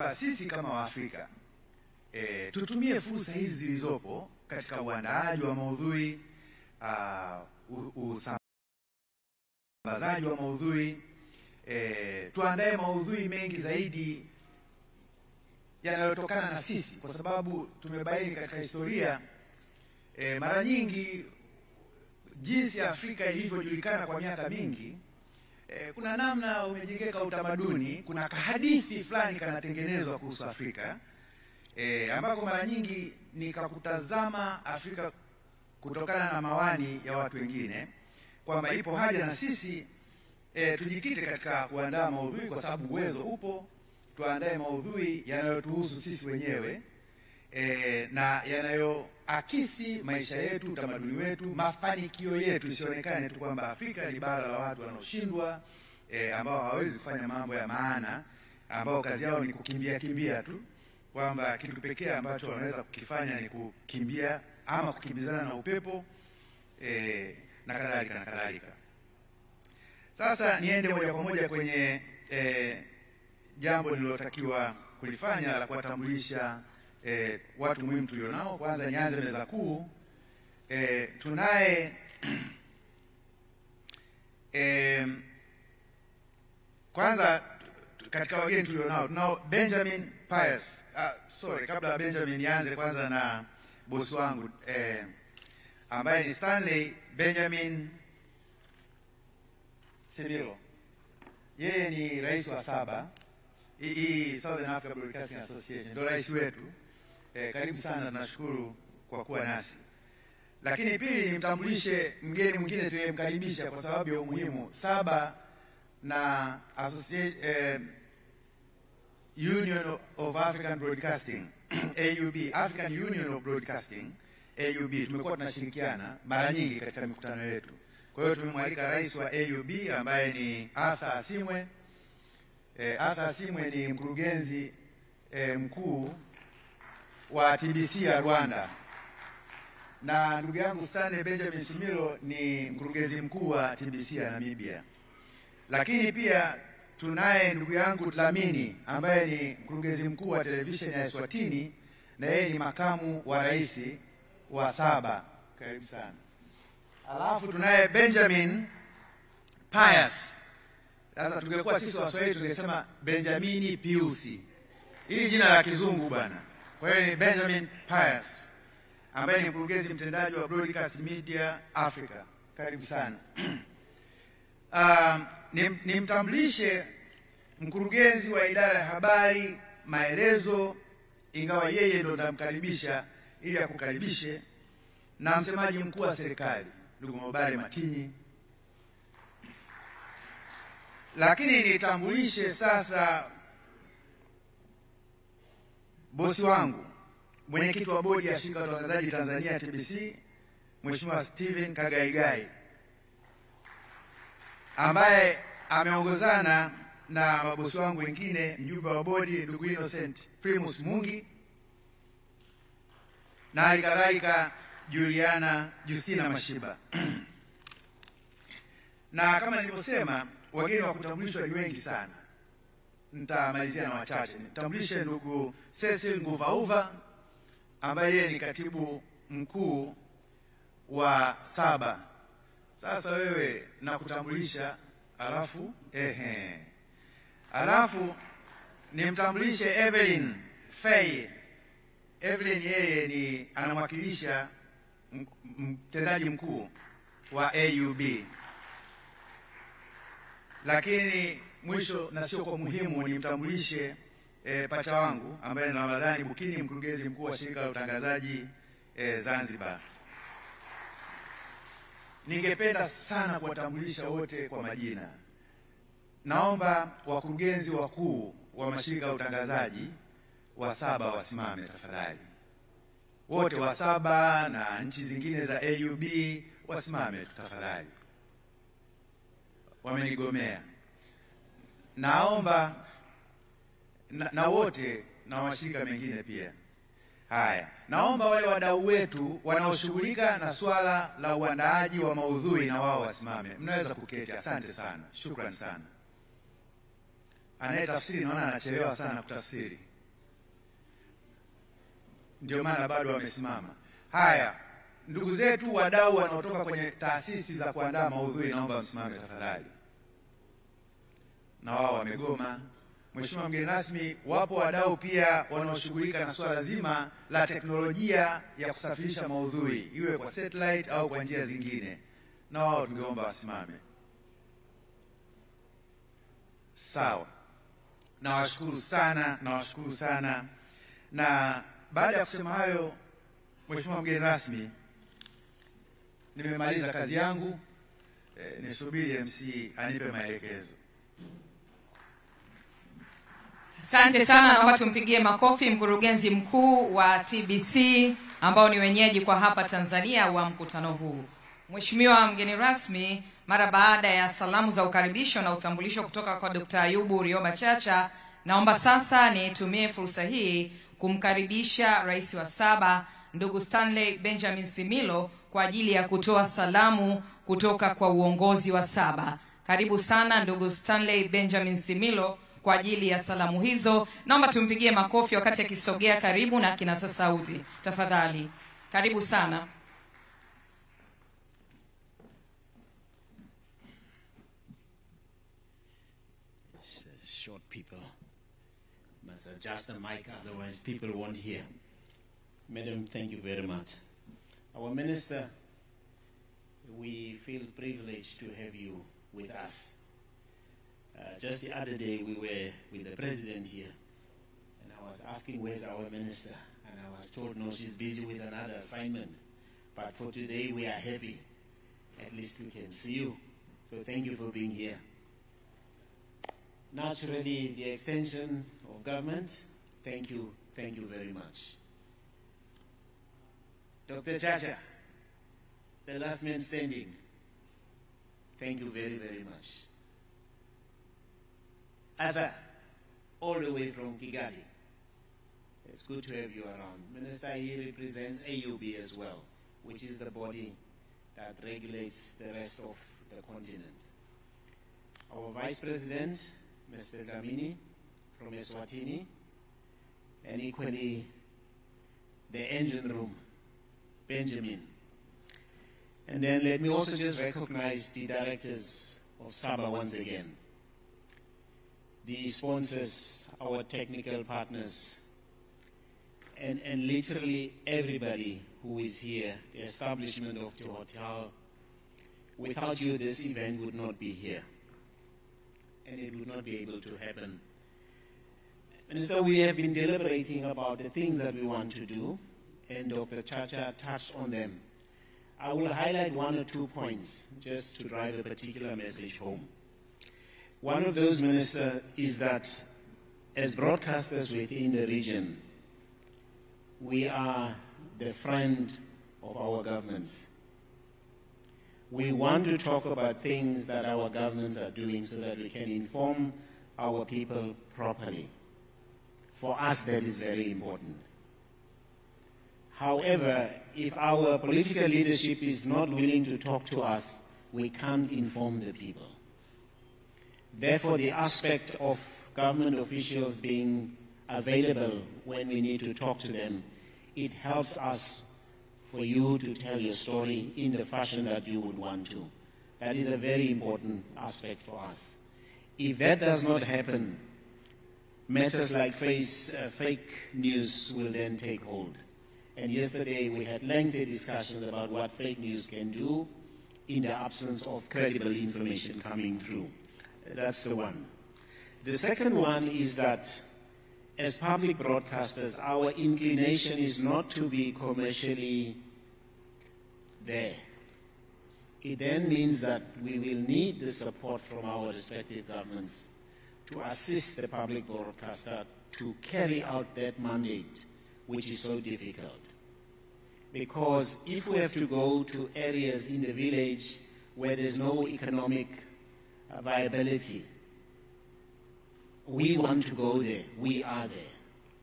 Sisi kama Waafrika tutumie fursa hizi zilizopo katika uandaaji wa maudhui, usambazaji wa maudhui, tuandae maudhui mengi zaidi yanayotokana na sisi, kwa sababu tumebaini katika historia mara nyingi jinsi Afrika ilivyojulikana kwa miaka mingi. Kuna namna umejengeka utamaduni, kuna kahadithi fulani kanatengenezwa kuhusu Afrika, ambako mara nyingi nikakutazama Afrika kutokana na mawani ya watu wengine, kwamba ipo haja na sisi tujikite katika kuandaa maudhui, kwa sababu uwezo upo. Tuandae maudhui yanayotuhusu sisi wenyewe, na yanayoakisi maisha yetu, utamaduni wetu, mafanikio yetu. Isionekane tu kwamba Afrika ni bara la watu wanaoshindwa, ambao hawawezi kufanya mambo ya maana, ambao kazi yao ni kukimbia tu, kwamba kitu pekee ambacho wanaweza kukifanya ni kukimbia ama kukimbizana na upepo, na kadhalika na kadhalika. Sasa niende moja kwa moja kwenye jambo nililotakiwa kulifanya la kuwatambulisha watu muhimu tulionao. Kwanza nianze meza kuu. Tunaye kwanza katika wageni tulionao tunao Benjamin Pius. Kabla Benjamin nianze kwanza na bosi wangu ambaye ni Stanley Benjamin Semilo. Yeye ni rais wa SABA, Southern Africa Broadcasting Association, ndio rais wetu. Karibu sana, tunashukuru kwa kuwa nasi. Lakini pili, nimtambulishe mgeni mwingine tuliyemkaribisha kwa sababu ya umuhimu. SABA na Union of African Broadcasting AUB, African Union of Broadcasting AUB, tumekuwa tunashirikiana mara nyingi katika mikutano yetu. Kwa hiyo tumemwalika rais wa AUB ambaye ni Arthur Asimwe. Arthur Asimwe ni mkurugenzi mkuu wa TBC ya Rwanda, na ndugu yangu Stanley Benjamin Semilo ni mkurugenzi mkuu wa TBC ya Namibia. Lakini pia tunaye ndugu yangu Dlamini ambaye ni mkurugenzi mkuu wa televisheni ya Eswatini, na yeye ni makamu wa rais wa SABA. Karibu sana. Alafu tunaye Benjamin Pius. Sasa tungekuwa sisi Waswahili tungesema Benjamini Piusi. Hili jina la kizungu bwana. Kwa hiyo ni Benjamin Pius ambaye ni mkurugenzi mtendaji wa Broadcast Media Africa. Karibu sana. Nimtambulishe mkurugenzi wa idara ya habari Maelezo, ingawa yeye ndo ndamkaribisha ili akukaribishe, na msemaji mkuu wa serikali ndugu Mobare Matinyi. Lakini nitambulishe sasa bosi wangu, mwenyekiti wa bodi ya shirika la utangazaji Tanzania TBC, Mheshimiwa Steven Kagaigai, ambaye ameongozana na mabosi wangu wengine, mjumbe wa bodi ndugu Innocent Primus Mungi, na halikadhalika Justina Mashiba. Na kama nilivyosema, wageni wa kutambulishwa ni wengi sana. Nitamalizia na wachache. Nitambulishe ndugu Cecil Nguvauva ambaye yeye ni katibu mkuu wa SABA. Sasa wewe nakutambulisha, alafu nimtambulishe Evelyn Faye. Evelyn yeye ni anamwakilisha mtendaji mkuu wa AUB. Lakini mwisho na sio kwa muhimu, nimtambulishe pacha wangu ambaye ni Ramadhani Bukini, mkurugenzi mkuu wa shirika la utangazaji Zanzibar. Ningependa sana kuwatambulisha wote kwa majina. Naomba wakurugenzi wakuu wa mashirika ya utangazaji wa SABA wasimame tafadhali. Wote wa SABA na nchi zingine za AUB wasimame tafadhali. Wamenigomea. Naomba na wote na mashirika mengine pia. Haya, naomba wale wadau wetu wanaoshughulika na swala la uandaaji wa maudhui na wao wasimame. Mnaweza kuketi. Asante sana. Shukrani sana. anayetafsiri naona anachelewa sana kutafsiri, ndio maana bado wamesimama. Haya, ndugu zetu wadau wanaotoka kwenye taasisi za kuandaa maudhui, naomba msimame tafadhali. Na wao wamegoma. Mheshimiwa mgeni rasmi, wapo wadau pia wanaoshughulika na swala zima la teknolojia ya kusafirisha maudhui, iwe kwa satellite au kwa njia zingine, na wao tungeomba wasimame. Sawa. Nawashukuru sana. Na baada ya kusema hayo, Mheshimiwa mgeni rasmi, nimemaliza kazi yangu. Nisubiri MC anipe maelekezo. Asante sana, naomba tumpigie makofi mkurugenzi mkuu wa TBC ambao ni wenyeji kwa hapa Tanzania wa mkutano huu. Mheshimiwa mgeni rasmi, mara baada ya salamu za ukaribisho na utambulisho kutoka kwa Dr. Ayubu Rioba Chacha, naomba sasa nitumie fursa hii kumkaribisha Rais wa SABA ndugu Stanley Benjamin Similo kwa ajili ya kutoa salamu kutoka kwa uongozi wa SABA. Karibu sana ndugu Stanley Benjamin Similo kwa ajili ya salamu hizo. Naomba tumpigie makofi wakati akisogea karibu na kinasa sauti. Tafadhali. Karibu sana. Short people must adjust the mic, otherwise people won't hear. Madam, thank you very much. Our Minister, we feel privileged to have you with us. Just the other day we were with the President here, and I was asking where's our Minister, and I was told no, she's busy with another assignment. But for today we are happy. At least we can see you. So thank you for being here. Naturally, the extension of government, thank you very much. Dr. Chacha, the last man standing, thank you very, very much. Ada, all the way from Kigali, it's good to have you around. Minister, he represents AUB as well, which is the body that regulates the rest of the continent. Our Vice President, Mr. Dlamini from Eswatini, and equally the engine room, Benjamin. And then let me also just recognize the directors of SABA once again, the sponsors, our technical partners, and literally everybody who is here, the establishment of the hotel. Without you, this event would not be here, and it would not be able to happen. Minister, we have been deliberating about the things that we want to do, and Dr. Chacha touched on them. I will highlight one or 2 points just to drive a particular message home. One of those, Minister, is that as broadcasters within the region, we are the friend of our governments. We want to talk about things that our governments are doing so that we can inform our people properly. For us, that is very important. However, if our political leadership is not willing to talk to us, we can't inform the people. Therefore, the aspect of government officials being available when we need to talk to them, it helps us for you to tell your story in the fashion that you would want to. That is a very important aspect for us. If that does not happen, matters like fake news will then take hold. And yesterday we had lengthy discussions about what fake news can do in the absence of credible information coming through. That's the one. The second one is that as public broadcasters, our inclination is not to be commercially there. It then means that we will need the support from our respective governments to assist the public broadcaster to carry out that mandate, which is so difficult. Because if we have to go to areas in the village where there's no economic viability, we want to go there, we are there.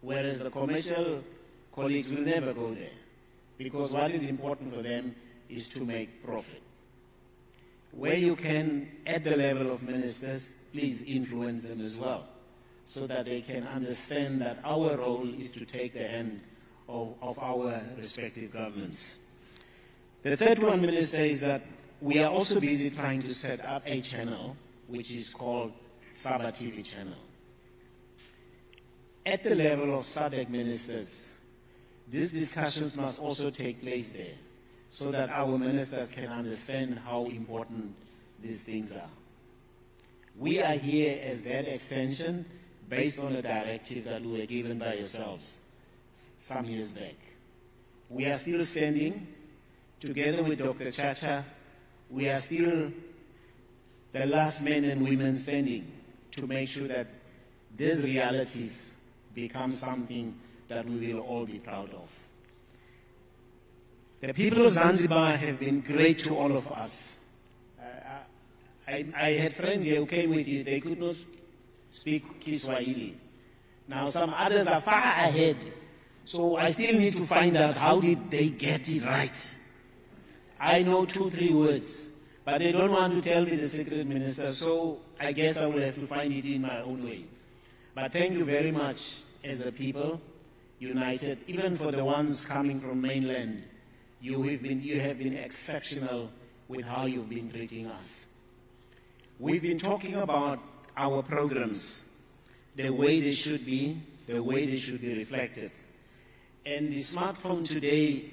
Whereas the commercial colleagues will never go there, because what is important for them is to make profit. Where you can, at the level of ministers, please influence them as well, so that they can understand that our role is to take the hand of our respective governments. The third one, Minister, is that we are also busy trying to set up a channel which is called SABA TV channel. At the level of SADC ministers, these discussions must also take place there so that our ministers can understand how important these things are. We are here as that extension based on a directive that we were given by yourselves some years back. We are still standing together with Dr. Chacha. We are still the last men and women standing to make sure that these realities become something that we will all be proud of. The people of Zanzibar have been great to all of us. I had friends here who came with you. They could not speak Kiswahili. Now some others are far ahead. So I still need to find out how did they get it right. I know 2-3 words, but they don't want to tell me the secret, Minister, so I guess I will have to find it in my own way. But thank you very much as a people, united, even for the ones coming from mainland. You have been exceptional with how you've been treating us. We've been talking about our programs, the way they should be, the way they should be reflected. And the smartphone today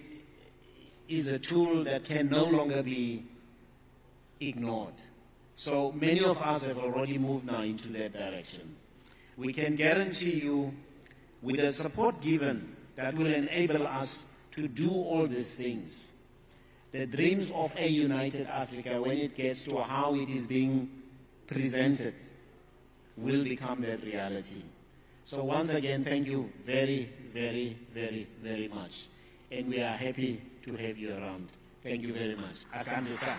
is a tool that can no longer be ignored. So many of us have already moved now into that direction. We can guarantee you, with the support given, that will enable us to do all these things. The dreams of a united Africa, when it gets to how it is being presented, will become that reality. So once again, thank you very, very, very, very much. And we are happy to have you around. Thank you very much. Asante sana.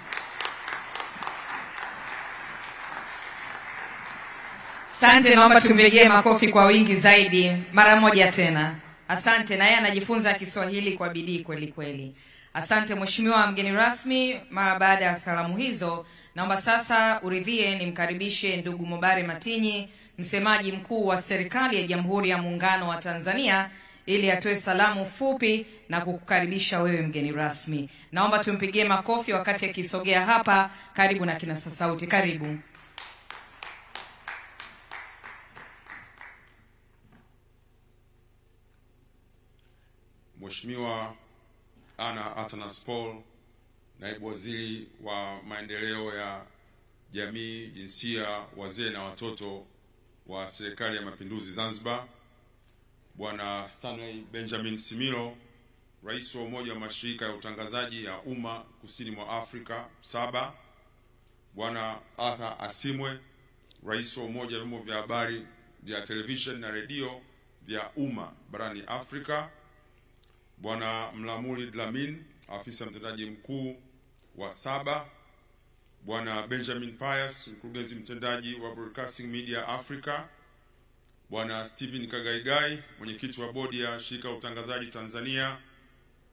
Asante, naomba tumpigie makofi kwa wingi zaidi mara moja tena. Asante, na yeye anajifunza Kiswahili kwa bidii kweli kweli. Asante Mheshimiwa mgeni rasmi. Mara baada ya salamu hizo, naomba sasa uridhie nimkaribishe ndugu Mubare Matinyi, msemaji mkuu wa serikali ya Jamhuri ya Muungano wa Tanzania, ili atoe salamu fupi na kukukaribisha wewe mgeni rasmi. Naomba tumpigie makofi wakati akisogea hapa karibu na kinasa sauti. Karibu. Mheshimiwa Ana Atanas Paul, naibu waziri wa maendeleo ya jamii, jinsia, wazee na watoto wa Serikali ya Mapinduzi Zanzibar, Bwana Stanley Benjamin Similo, rais wa Umoja wa Mashirika ya Utangazaji ya Umma Kusini mwa Afrika, SABA, Bwana Arthur Asimwe, rais wa Umoja wa Vyombo vya Habari vya Television na Radio vya Umma barani Afrika, Bwana Mlamuli Dlamini, afisa mtendaji mkuu wa SABA, Bwana Benjamin Pius, mkurugenzi mtendaji wa Broadcasting Media Africa, Bwana Stephen Kagaigai, mwenyekiti wa bodi ya Shirika la Utangazaji Tanzania,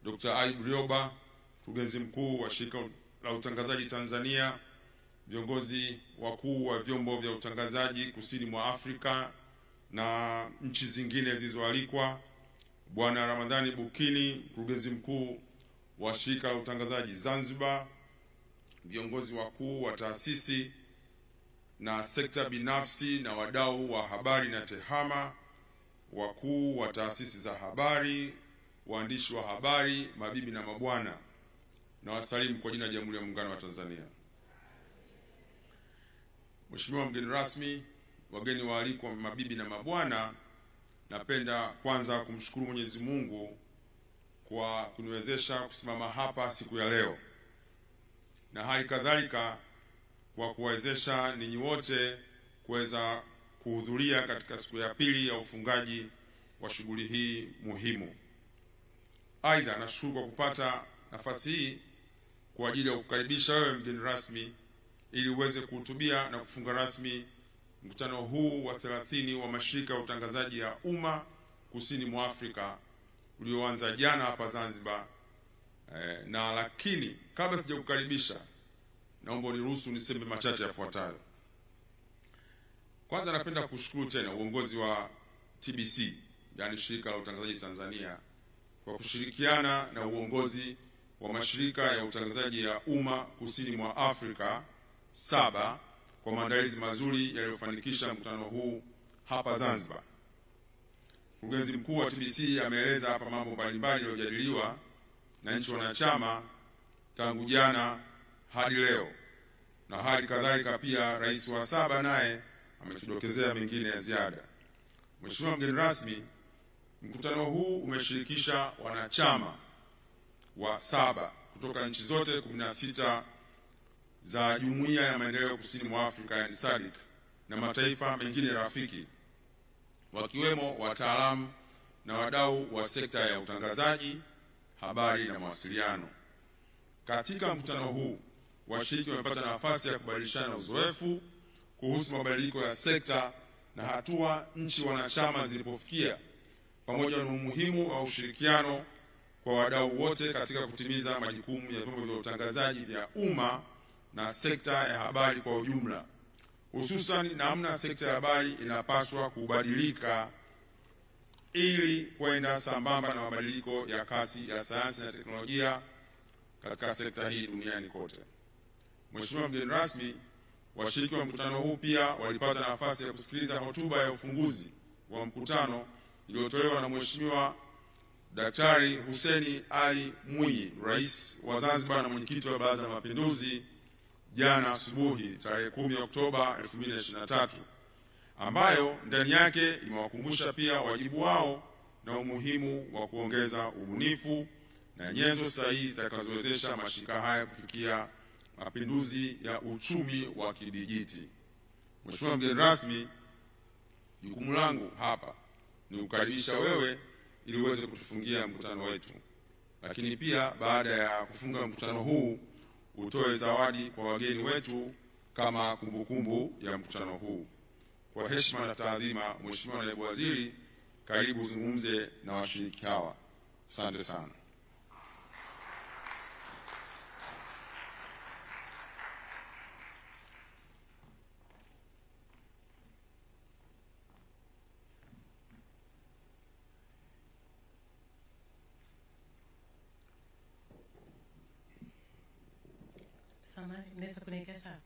Dr. Ayub Rioba, mkurugenzi mkuu wa Shirika la Utangazaji Tanzania, viongozi wakuu wa vyombo vya utangazaji kusini mwa Afrika na nchi zingine zilizoalikwa, Bwana Ramadhani Bukini, mkurugenzi mkuu wa Shirika la Utangazaji Zanzibar, viongozi wakuu wa taasisi na sekta binafsi na wadau wa habari na tehama, wakuu wa taasisi za habari, waandishi wa habari, mabibi na mabwana, na wasalimu kwa jina la Jamhuri ya Muungano wa Tanzania. Mheshimiwa mgeni rasmi, wageni waalikwa, mabibi na mabwana, napenda kwanza kumshukuru Mwenyezi Mungu kwa kuniwezesha kusimama hapa siku ya leo, na hali kadhalika kwa kuwezesha ninyi wote kuweza kuhudhuria katika siku ya pili ya ufungaji wa shughuli hii muhimu. Aidha, nashukuru kwa kupata nafasi hii kwa ajili ya kukaribisha wewe mgeni rasmi ili uweze kuhutubia na kufunga rasmi mkutano huu wa 30 wa mashirika ya utangazaji ya umma kusini mwa Afrika ulioanza jana hapa Zanzibar. Na lakini kabla sijakukaribisha, naomba uniruhusu niseme machache yafuatayo. Kwanza napenda kushukuru tena uongozi wa TBC, yani Shirika la Utangazaji Tanzania, kwa kushirikiana na uongozi wa Mashirika ya Utangazaji ya Umma Kusini mwa Afrika, SABA, kwa maandalizi mazuri yaliyofanikisha mkutano huu hapa Zanzibar. Mkurugenzi mkuu wa TBC ameeleza hapa mambo mbalimbali yaliyojadiliwa na nchi wanachama tangu jana hadi leo, na hadi kadhalika pia rais wa SABA naye ametudokezea mengine ya ziada. Mheshimiwa mgeni rasmi, mkutano huu umeshirikisha wanachama wa SABA kutoka nchi zote 16 za Jumuiya ya Maendeleo Kusini mwa Afrika, yani SADC, na mataifa mengine rafiki, wakiwemo wataalamu na wadau wa sekta ya utangazaji, habari na mawasiliano. Katika mkutano huu, washiriki wamepata nafasi ya kubadilishana uzoefu kuhusu mabadiliko ya sekta na hatua nchi wanachama zilipofikia, pamoja na umuhimu wa ushirikiano kwa wadau wote katika kutimiza majukumu ya vyombo vya utangazaji vya umma na sekta ya habari kwa ujumla, hususan namna sekta ya habari inapaswa kubadilika ili kwenda sambamba na mabadiliko ya kasi ya sayansi na teknolojia katika sekta hii duniani kote. Mheshimiwa mgeni rasmi, washiriki wa mkutano huu pia walipata nafasi ya kusikiliza hotuba ya ufunguzi wa mkutano iliyotolewa na Mheshimiwa Daktari Hussein Ali Mwinyi, Rais wa Zanzibar na mwenyekiti wa Baraza la Mapinduzi, jana asubuhi tarehe 10 Oktoba 2023, ambayo ndani yake imewakumbusha pia wajibu wao na umuhimu wa kuongeza ubunifu na nyenzo sahihi zitakazowezesha mashirika haya kufikia mapinduzi ya uchumi wa kidijiti. Mheshimiwa mgeni rasmi, jukumu langu hapa ni kukaribisha wewe ili uweze kutufungia mkutano wetu, lakini pia baada ya kufunga mkutano huu utoe zawadi kwa wageni wetu kama kumbukumbu ya mkutano huu. Kwa heshima na taadhima, Mheshimiwa Naibu Waziri, karibu zungumze na washiriki hawa. Asante sana. Samahani, naweza kuniwekea sawa?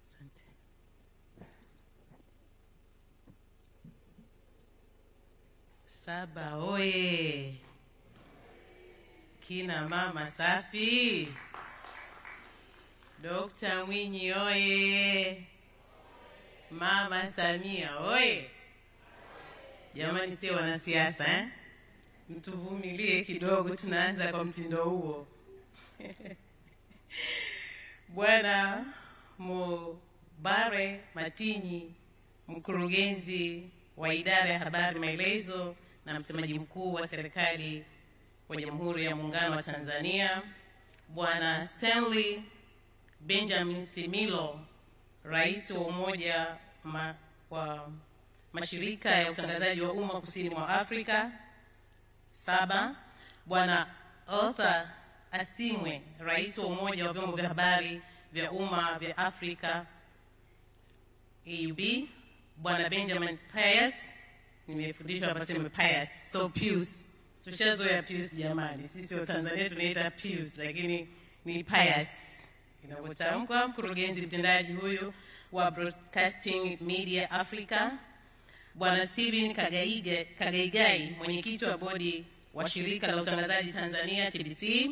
Asante. SABA oye! Kina mama safi! Dr. Mwinyi oye! Mama Samia oye! Jamani, sio wanasiasa mtuvumilie kidogo, tunaanza kwa mtindo huo. Bwana Mobare Matinyi, mkurugenzi wa Idara ya Habari, Maelezo na msemaji mkuu wa serikali wa Jamhuri ya Muungano wa Tanzania, Bwana Stanley Benjamin Similo, Rais wa Umoja wa Mashirika ya Utangazaji wa Umma Kusini mwa Afrika, SABA, Bwana Arthur Asimwe, Rais wa Umoja wa Vyombo vya Habari vya Umma vya Afrika, AUB, Bwana Benjamin Pius, nimefundishwa hapa sema Pius, so Pius, tushazoea Pius jamani, sisi wa Tanzania tunaita Pius, lakini ni Pius inavyotamkwa. Mkurugenzi mtendaji huyu wa Broadcasting Media Africa, Bwana Steven Kagaigai, mwenyekiti wa bodi wa Shirika la Utangazaji Tanzania TBC,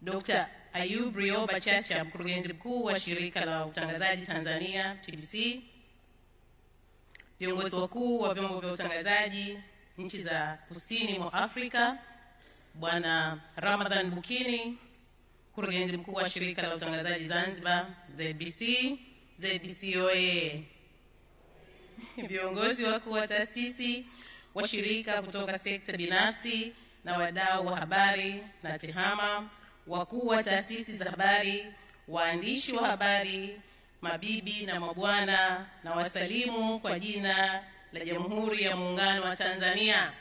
Dr. Ayub Rioba Chacha, mkurugenzi mkuu wa Shirika la Utangazaji Tanzania TBC, viongozi wakuu wa vyombo vya utangazaji nchi za Kusini mwa Afrika, Bwana Ramadhan Bukini, mkurugenzi mkuu wa Shirika la Utangazaji Zanzibar ZBC oye! Viongozi wakuu wa taasisi, washirika kutoka sekta binafsi na wadau wa habari na tehama, wakuu wa taasisi za habari, waandishi wa habari, mabibi na mabwana, na wasalimu kwa jina la Jamhuri ya Muungano wa Tanzania.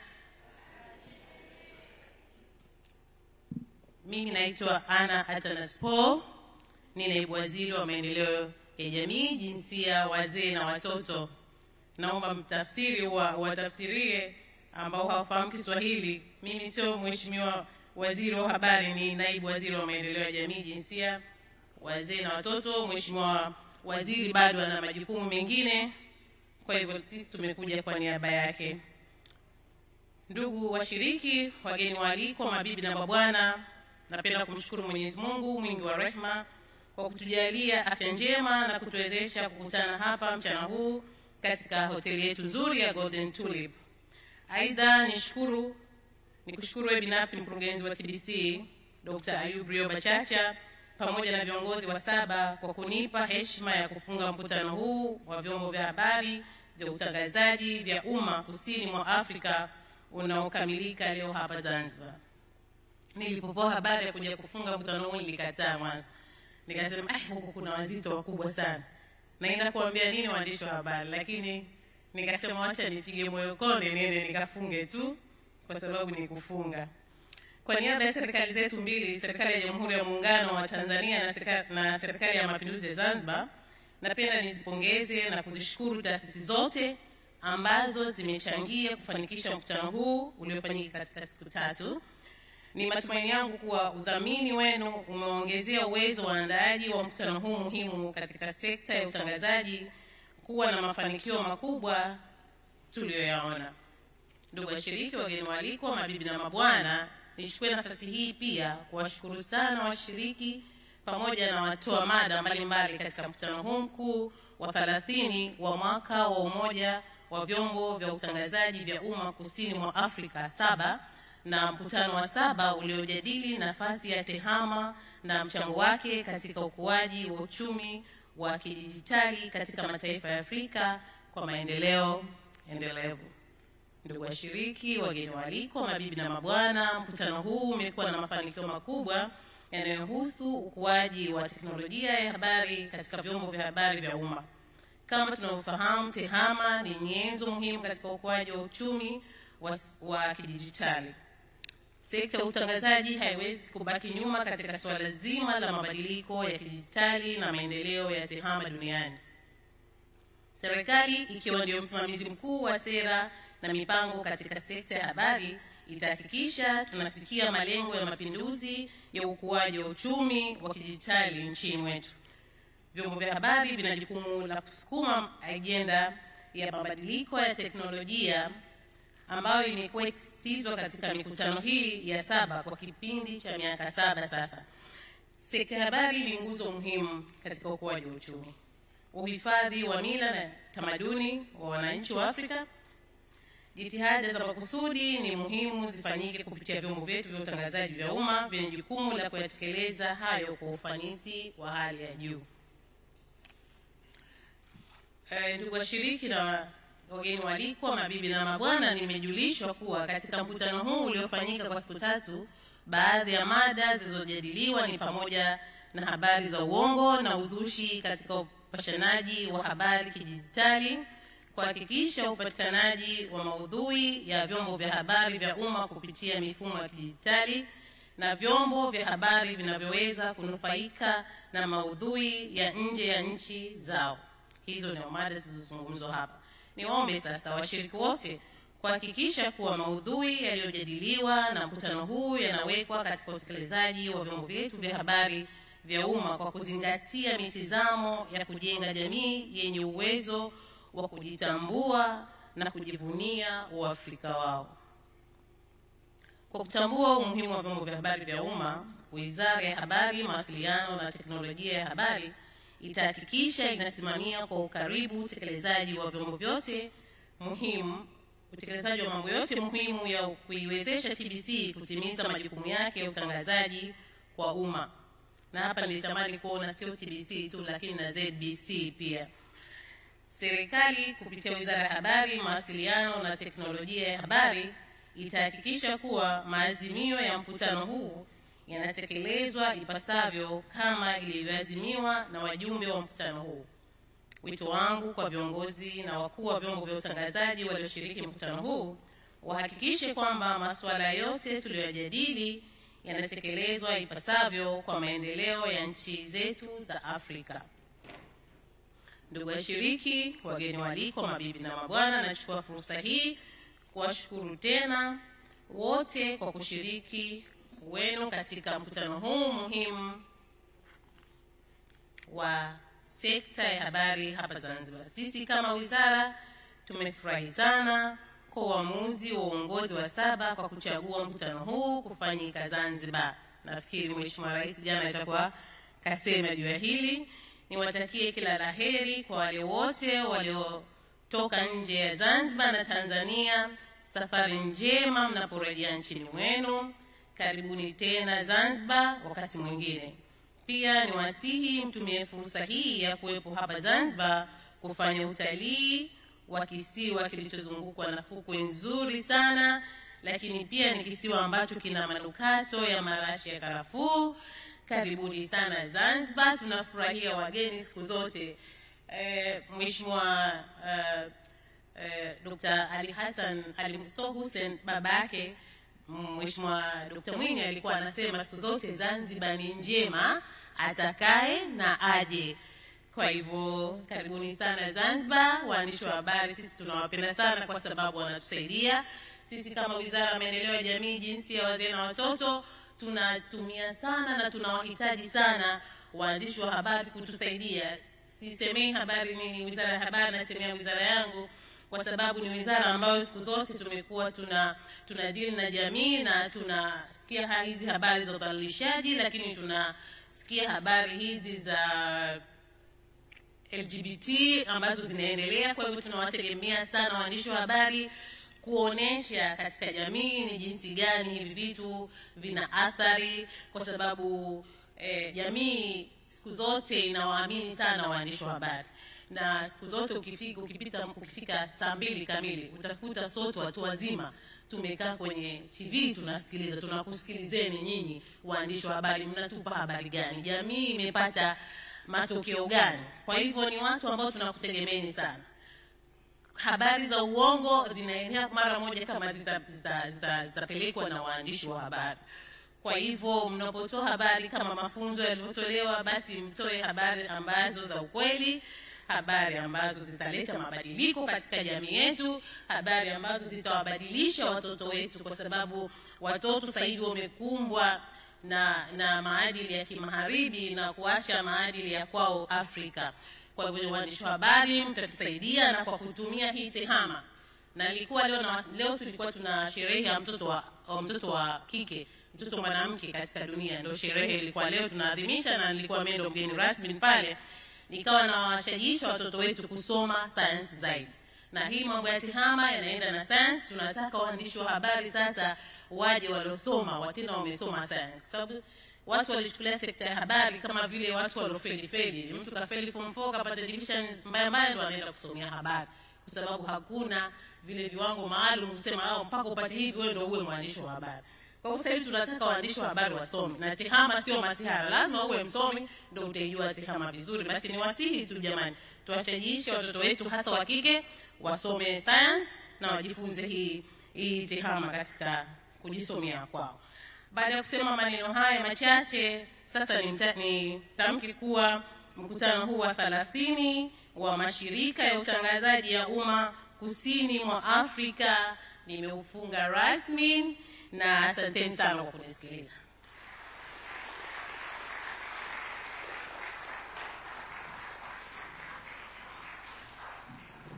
Mimi naitwa Ana Atanaspo, ni naibu waziri wa maendeleo ya jamii, jinsia, wazee na watoto. Naomba mtafsiri watafsirie ambao hawafahamu Kiswahili. Mimi sio mheshimiwa waziri wa habari, ni naibu waziri wa maendeleo ya jamii, jinsia, wazee na watoto. Mheshimiwa waziri bado ana majukumu mengine, kwa hivyo sisi tumekuja kwa niaba yake. Ndugu washiriki, wageni waalikwa, mabibi na mabwana, napenda kumshukuru Mwenyezi Mungu mwingi wa rehema kwa kutujalia afya njema na kutuwezesha kukutana hapa mchana huu katika hoteli yetu nzuri ya Golden Tulip. Aidha nikushukuru wewe binafsi mkurugenzi wa TBC Dr. Ayub Rio Bachacha pamoja na viongozi wa SABA kwa kunipa heshima ya kufunga mkutano huu wa vyombo vya habari vya utangazaji vya umma kusini mwa Afrika unaokamilika leo hapa Zanzibar. Nilipopewa habari ya kuja kufunga mkutano huu nilikataa mwanzo. Nikasema huko kuna wazito wakubwa sana. Naenda kuambia nini waandishi wa habari, lakini nikasema acha nipige moyo konde niende nikafunge tu kwa sababu ni kufunga. Kwa niaba ya serikali zetu mbili, serikali ya Jamhuri ya Muungano wa Tanzania na serikali ya Mapinduzi ya Zanzibar, napenda nizipongeze na kuzishukuru taasisi zote ambazo zimechangia kufanikisha mkutano huu uliofanyika katika siku 3. Ni matumaini yangu kuwa udhamini wenu umeongezea uwezo wa waandaaji wa mkutano huu muhimu katika sekta ya utangazaji kuwa na mafanikio makubwa tuliyoyaona. Ndugu washiriki, wageni waalikwa, mabibi na mabwana, nichukue nafasi hii pia kuwashukuru sana washiriki pamoja na watoa mada mbalimbali katika mkutano huu mkuu wa 30 wa mwaka wa Umoja wa Vyombo vya Utangazaji vya Umma Kusini mwa Afrika SABA, na mkutano wa SABA uliojadili nafasi ya tehama na mchango wake katika ukuaji wa uchumi wa kidijitali katika mataifa ya Afrika kwa maendeleo endelevu. Ndugu washiriki, wageni waalikwa, mabibi na mabwana, mkutano huu umekuwa na mafanikio makubwa yanayohusu ukuaji wa teknolojia ya habari katika vyombo vya habari vya umma. Kama tunavyofahamu, tehama ni nyenzo muhimu katika ukuaji wa uchumi wa kidijitali. Sekta ya utangazaji haiwezi kubaki nyuma katika suala zima la mabadiliko ya kidijitali na maendeleo ya tehama duniani. Serikali ikiwa ndio msimamizi mkuu wa sera na mipango katika sekta ya habari itahakikisha tunafikia malengo ya mapinduzi ya ukuaji wa uchumi wa kidijitali nchini mwetu. Vyombo vya habari vina jukumu la kusukuma ajenda ya mabadiliko ya teknolojia ambayo imekuwa ikisisitizwa katika mikutano hii ya SABA kwa kipindi cha miaka 7 sasa. Sekta ya habari ni nguzo muhimu katika ukuaji wa uchumi, uhifadhi wa mila na tamaduni wa wananchi wa Afrika. Jitihada za makusudi ni muhimu zifanyike kupitia vyombo vyetu vya utangazaji vya umma vyenye jukumu la kuyatekeleza hayo kwa ufanisi wa hali ya juu. Ndugu washiriki na wageni waalikwa, mabibi na mabwana, nimejulishwa kuwa katika mkutano huu uliofanyika kwa siku 3, baadhi ya mada zilizojadiliwa ni pamoja na habari za uongo na uzushi katika upashanaji wa habari kidijitali, kuhakikisha upatikanaji wa maudhui ya vyombo vya habari vya umma kupitia mifumo ya kidijitali, na vyombo vya habari vinavyoweza kunufaika na maudhui ya nje ya nchi zao. Hizo ni mada zilizozungumzwa hapa. Niombe sasa washiriki wote kuhakikisha kuwa maudhui yaliyojadiliwa na mkutano huu yanawekwa katika utekelezaji wa vyombo vyetu vya habari vya umma kwa kuzingatia mitazamo ya kujenga jamii yenye uwezo wa kujitambua na kujivunia uafrika wao. Kwa kutambua umuhimu wa vyombo vya habari vya umma, Wizara ya Habari, Mawasiliano na Teknolojia ya Habari itahakikisha inasimamia kwa ukaribu utekelezaji wa vyombo vyote muhimu, utekelezaji wa mambo yote muhimu ya kuiwezesha TBC kutimiza majukumu yake ya utangazaji kwa umma. Na hapa nilitamani kuona sio TBC tu, lakini na ZBC pia. Serikali kupitia Wizara ya Habari, Mawasiliano na Teknolojia ya Habari itahakikisha kuwa maazimio ya mkutano huu yanatekelezwa ipasavyo kama ilivyoazimiwa na wajumbe wa mkutano huu. Wito wangu kwa viongozi na wakuu wa vyombo vya utangazaji walioshiriki mkutano huu, wahakikishe kwamba masuala yote tuliyojadili yanatekelezwa ipasavyo kwa maendeleo ya nchi zetu za Afrika. Ndugu washiriki, wageni waalikwa, mabibi na mabwana, nachukua fursa hii kuwashukuru tena wote kwa kushiriki wenu katika mkutano huu muhimu wa sekta ya habari hapa Zanzibar. Sisi kama wizara tumefurahi sana kwa uamuzi wa uongozi wa SABA kwa kuchagua mkutano huu kufanyika Zanzibar. Nafikiri Mheshimiwa Rais jana atakuwa kasema juu ya hili. Niwatakie kila laheri kwa wale wote waliotoka nje ya Zanzibar na Tanzania. Safari njema mnaporejea nchini mwenu. Karibuni tena Zanzibar wakati mwingine. Pia niwasihi mtumie fursa hii ya kuwepo hapa Zanzibar kufanya utalii wa kisiwa kilichozungukwa na fukwe nzuri sana, lakini pia ni kisiwa ambacho kina manukato ya marashi ya karafuu. Karibuni sana Zanzibar, tunafurahia wageni siku zote. Mheshimiwa Dr. Ali Hassan Ali Muso Hussein, babake Mheshimiwa Dr. Mwinyi, alikuwa anasema siku zote Zanzibar ni njema, atakaye na aje. Kwa hivyo karibuni sana Zanzibar. Waandishi wa habari, sisi tunawapenda sana kwa sababu wanatusaidia. Sisi kama Wizara ya Maendeleo ya Jamii, Jinsia, Wazee na Watoto tunatumia sana na tunawahitaji sana waandishi wa habari kutusaidia. Sisemei habari ni Wizara ya Habari, nasemea wizara yangu kwa sababu ni wizara ambayo siku zote tumekuwa tuna deal na jamii na tunasikia hizi habari za udhalilishaji, lakini tunasikia habari hizi za LGBT ambazo zinaendelea. Kwa hivyo tunawategemea sana waandishi wa habari kuonesha katika jamii ni jinsi gani hivi vitu vina athari, kwa sababu jamii siku zote inawaamini sana waandishi wa habari. Na siku zote ukifika saa 2 kamili utakuta sote watu wazima tumekaa kwenye TV tunasikiliza. Tunakusikilizeni nyinyi waandishi wa habari, mnatupa habari gani, jamii imepata matokeo gani? Kwa hivyo ni watu ambao tunakutegemeeni sana. Habari za uongo zinaenea mara moja kama zitapelekwa na waandishi wa habari. Kwa hivyo mnapotoa habari kama mafunzo yalivyotolewa, basi mtoe habari ambazo za ukweli, habari ambazo zitaleta mabadiliko katika jamii yetu, habari ambazo zitawabadilisha watoto wetu, kwa sababu watoto sasa hivi wamekumbwa na maadili ya kimagharibi na kuacha maadili ya kwao Afrika. Kwa hivyo waandishi wa habari mtatusaidia na kwa kutumia hii tehama. Na ilikuwa leo tulikuwa tuna sherehe ya mtoto wa kike, mtoto mwanamke katika dunia. Ndio sherehe ilikuwa leo tunaadhimisha, na nilikuwa mimi ndo mgeni rasmi pale. Nikawa na washajiisha watoto wetu kusoma science zaidi. Na hii mambo ya tehama yanaenda na science. Tunataka waandishi wa habari sasa waje waliosoma, watena wamesoma science. Kwa sababu watu walichukulia sekta ya habari kama vile watu waliofeli. Mtu kafeli form 4 kapata division mbaya ndo anaenda kusomea habari. Kwa sababu hakuna vile viwango maalum kusema mpaka upate hivi wewe ndio uwe mwandishi wa habari. Kwa sababu tunataka waandishi wa habari wasome. Na tehama sio masihara, lazima uwe msomi ndio utajua tehama vizuri. Basi ni wasihi tu jamani, tuwashajiishe watoto wetu hasa wa kike wasome science na wajifunze hii tehama katika kujisomea kwao. Baada ya kusema maneno haya machache, sasa nitamki kuwa mkutano huu wa 30 wa mashirika ya utangazaji ya umma kusini mwa Afrika nimeufunga rasmi, na asanteni sana kwa kunisikiliza.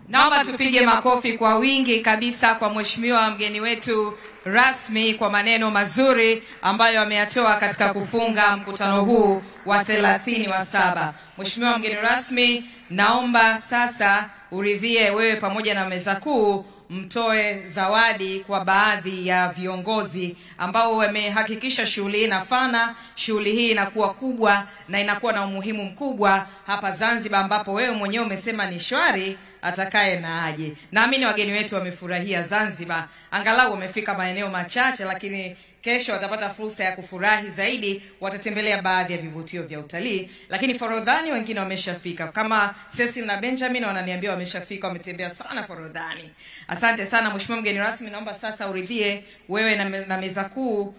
Naomba tupige makofi kwa wingi kabisa kwa mheshimiwa mgeni wetu rasmi kwa maneno mazuri ambayo ameyatoa katika kufunga mkutano huu wa 30 wa SABA. Mheshimiwa mgeni rasmi, naomba sasa uridhie wewe pamoja na meza kuu mtoe zawadi kwa baadhi ya viongozi ambao wamehakikisha shughuli inafana. Shughuli hii inakuwa kubwa na inakuwa na umuhimu mkubwa hapa Zanzibar, ambapo wewe mwenyewe umesema ni shwari atakaye na aje. Naamini wageni wetu wamefurahia Zanzibar, angalau wamefika maeneo machache, lakini kesho watapata fursa ya kufurahi zaidi, watatembelea baadhi ya vivutio vya utalii. Lakini Forodhani wengine wameshafika, kama Cecil na Benjamin wananiambia wameshafika, wametembea sana Forodhani. Asante sana mheshimiwa mgeni rasmi, naomba sasa uridhie wewe na meza kuu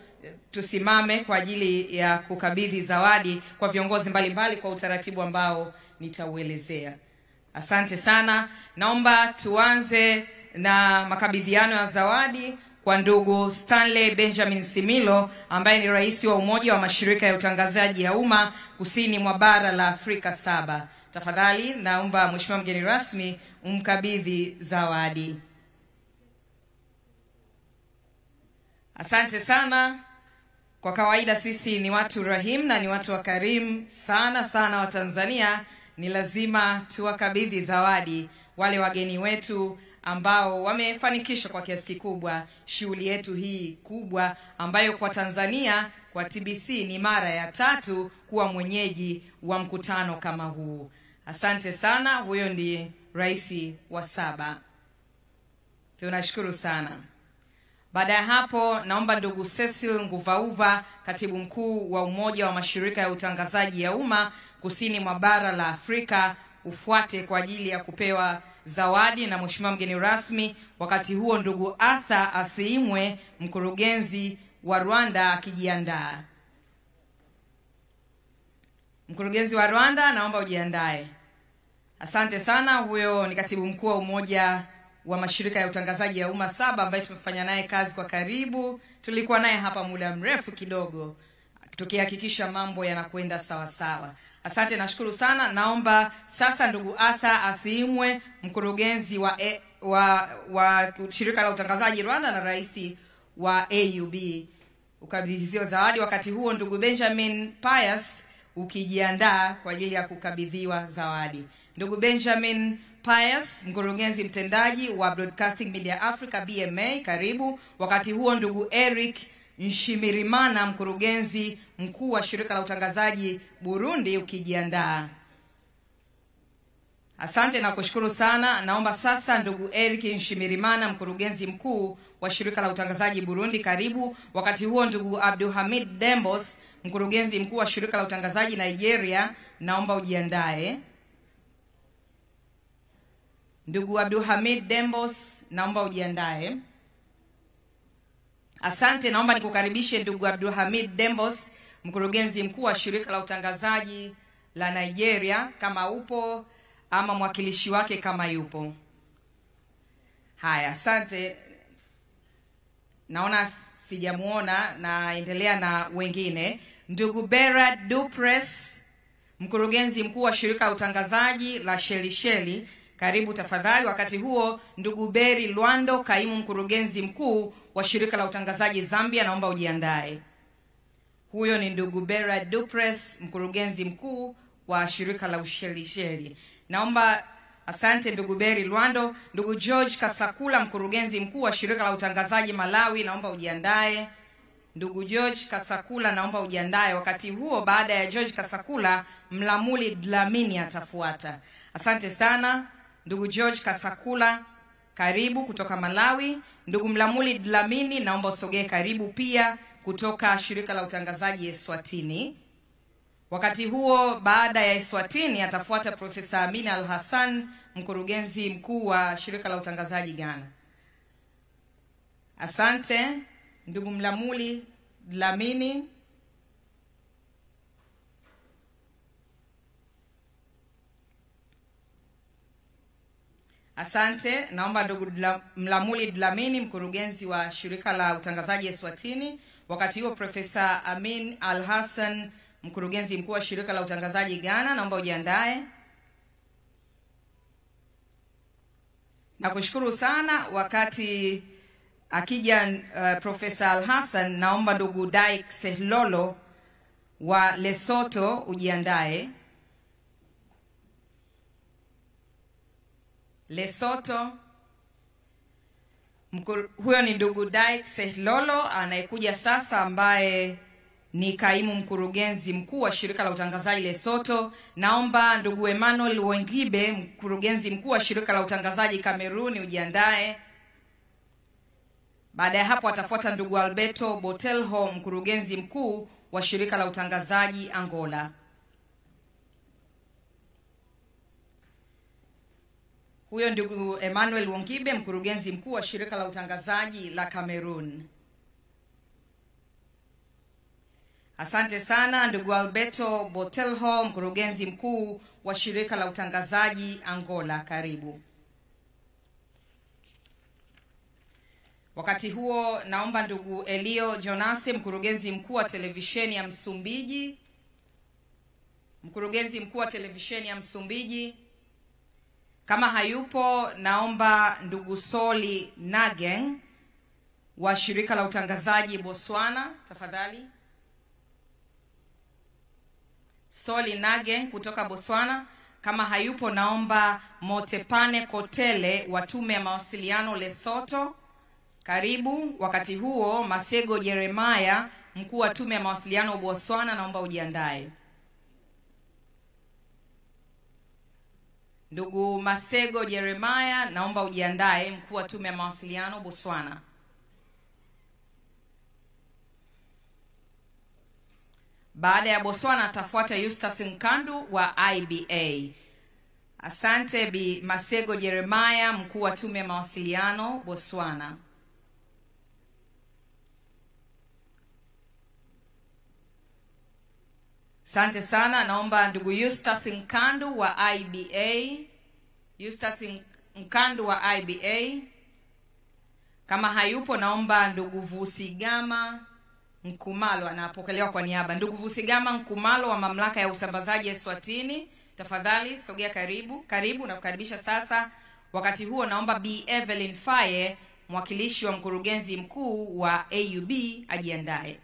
tusimame kwa ajili ya kukabidhi zawadi kwa viongozi mbalimbali kwa utaratibu ambao nitauelezea. Asante sana. Naomba tuanze na makabidhiano ya zawadi kwa ndugu Stanley Benjamin Similo ambaye ni rais wa Umoja wa Mashirika ya Utangazaji ya Umma Kusini mwa bara la Afrika SABA. Tafadhali naomba Mheshimiwa mgeni rasmi umkabidhi zawadi. Asante sana. Kwa kawaida sisi ni watu rahim na ni watu wakarimu sana wa Tanzania. Ni lazima tuwakabidhi zawadi wale wageni wetu ambao wamefanikisha kwa kiasi kikubwa shughuli yetu hii kubwa ambayo kwa Tanzania, kwa TBC ni mara ya 3 kuwa mwenyeji wa mkutano kama huu. Asante sana. Huyo ndiye rais wa SABA. Tunashukuru sana. Baada ya hapo, naomba ndugu Cecil Nguvauva, katibu mkuu wa Umoja wa Mashirika ya Utangazaji ya Umma Kusini mwa bara la Afrika, ufuate kwa ajili ya kupewa zawadi na Mheshimiwa mgeni rasmi. Wakati huo ndugu Arthur Asiimwe, mkurugenzi wa Rwanda, akijiandaa. Mkurugenzi wa Rwanda, naomba ujiandae. Asante sana. Huyo ni katibu mkuu wa Umoja wa Mashirika ya Utangazaji ya Umma SABA ambaye tumefanya naye kazi kwa karibu. Tulikuwa naye hapa muda mrefu kidogo tukihakikisha mambo yanakwenda sawa sawa. Asante, nashukuru sana. Naomba sasa ndugu Arthur Asiimwe, mkurugenzi wa Shirika la Utangazaji Rwanda na rais wa AUB, ukabidhiwa zawadi. Wakati huo ndugu Benjamin Pius ukijiandaa kwa ajili ya kukabidhiwa zawadi. Ndugu Benjamin Pius, mkurugenzi mtendaji wa Broadcasting Media Africa BMA, karibu. Wakati huo ndugu Eric Nshimirimana, mkurugenzi mkuu wa Shirika la Utangazaji Burundi, ukijiandaa. Asante na kushukuru sana. Naomba sasa ndugu Eric Nshimirimana, mkurugenzi mkuu wa Shirika la Utangazaji Burundi, karibu. Wakati huo ndugu Abdulhamid Dembos, mkurugenzi mkuu wa Shirika la Utangazaji Nigeria, naomba ujiandae. Ndugu Abdulhamid Dembos, naomba ujiandae. Asante. Naomba nikukaribishe ndugu Abdulhamid Dembos, mkurugenzi mkuu wa Shirika la Utangazaji la Nigeria, kama upo, ama mwakilishi wake kama yupo. Haya, asante. Naona sijamuona, naendelea na wengine. Ndugu Bera Dupres, mkurugenzi mkuu wa Shirika la Utangazaji la Shelisheli, karibu tafadhali. Wakati huo ndugu Beri Lwando, kaimu mkurugenzi mkuu wa Shirika la Utangazaji Zambia, naomba ujiandae. Huyo ni ndugu Bera Dupres, mkurugenzi mkuu wa Shirika la Ushelisheli. Naomba, asante ndugu Beri Lwando. Ndugu George Kasakula, mkurugenzi mkuu wa Shirika la Utangazaji Malawi, naomba ujiandae. Ndugu George Kasakula, naomba ujiandae. Wakati huo baada ya George Kasakula, Mlamuli Dlamini atafuata. Asante sana. Ndugu George Kasakula, karibu kutoka Malawi. Ndugu Mlamuli Dlamini, naomba usogee karibu pia kutoka Shirika la Utangazaji Eswatini. Wakati huo baada ya Eswatini atafuata Profesa Amin Al-Hassan, mkurugenzi mkuu wa Shirika la Utangazaji Ghana. Asante ndugu Mlamuli Dlamini. Asante. Naomba ndugu Mlamuli Dlamini, mkurugenzi wa Shirika la Utangazaji Eswatini. Wakati huo Profesa Amin Al-Hassan, mkurugenzi mkuu wa Shirika la Utangazaji Ghana, naomba ujiandae. Nakushukuru sana. Wakati akija Profesa Al-Hassan, naomba ndugu Daik Sehlolo wa Lesotho ujiandae. Lesotho, huyo ni ndugu Daik Sehlolo anayekuja sasa, ambaye ni kaimu mkurugenzi mkuu wa Shirika la Utangazaji Lesotho. Naomba ndugu Emmanuel Wengibe, mkurugenzi mkuu wa Shirika la Utangazaji Kameruni ujiandae. Baada ya hapo atafuata ndugu Alberto Botelho, mkurugenzi mkuu wa Shirika la Utangazaji Angola. Huyo ndugu Emmanuel Wengibe, mkurugenzi mkuu wa Shirika la Utangazaji la Cameroon. Asante sana ndugu Alberto Botelho, mkurugenzi mkuu wa Shirika la Utangazaji Angola. Karibu. Wakati huo naomba ndugu Elio Jonase, mkurugenzi mkuu wa televisheni ya Msumbiji. Mkurugenzi mkuu wa televisheni ya Msumbiji. Kama hayupo, naomba ndugu Soli Nageng wa Shirika la Utangazaji Botswana, tafadhali. Soli Nageng kutoka Botswana. Kama hayupo, naomba Motepane Kotele wa Tume ya Mawasiliano Lesotho. Karibu. Wakati huo Masego Jeremiah, mkuu wa Tume ya Mawasiliano Botswana, naomba ujiandae. Ndugu Masego Jeremiah, naomba ujiandae, mkuu wa Tume ya Mawasiliano Botswana. Baada ya Botswana atafuata Eustace Nkandu wa IBA. Asante Bi Masego Jeremiah, mkuu wa Tume ya Mawasiliano Botswana. Asante sana. Naomba ndugu Eustace Nkandu wa IBA. Eustace Nkandu wa IBA. Kama hayupo, naomba ndugu Vusigama Nkumalo, anapokelewa kwa niaba. Ndugu Vusigama Nkumalo wa Mamlaka ya Usambazaji Eswatini, tafadhali sogea karibu. Karibu na kukaribisha sasa. Wakati huo naomba Bi Evelyn Faye, mwakilishi wa mkurugenzi mkuu wa AUB, ajiandae.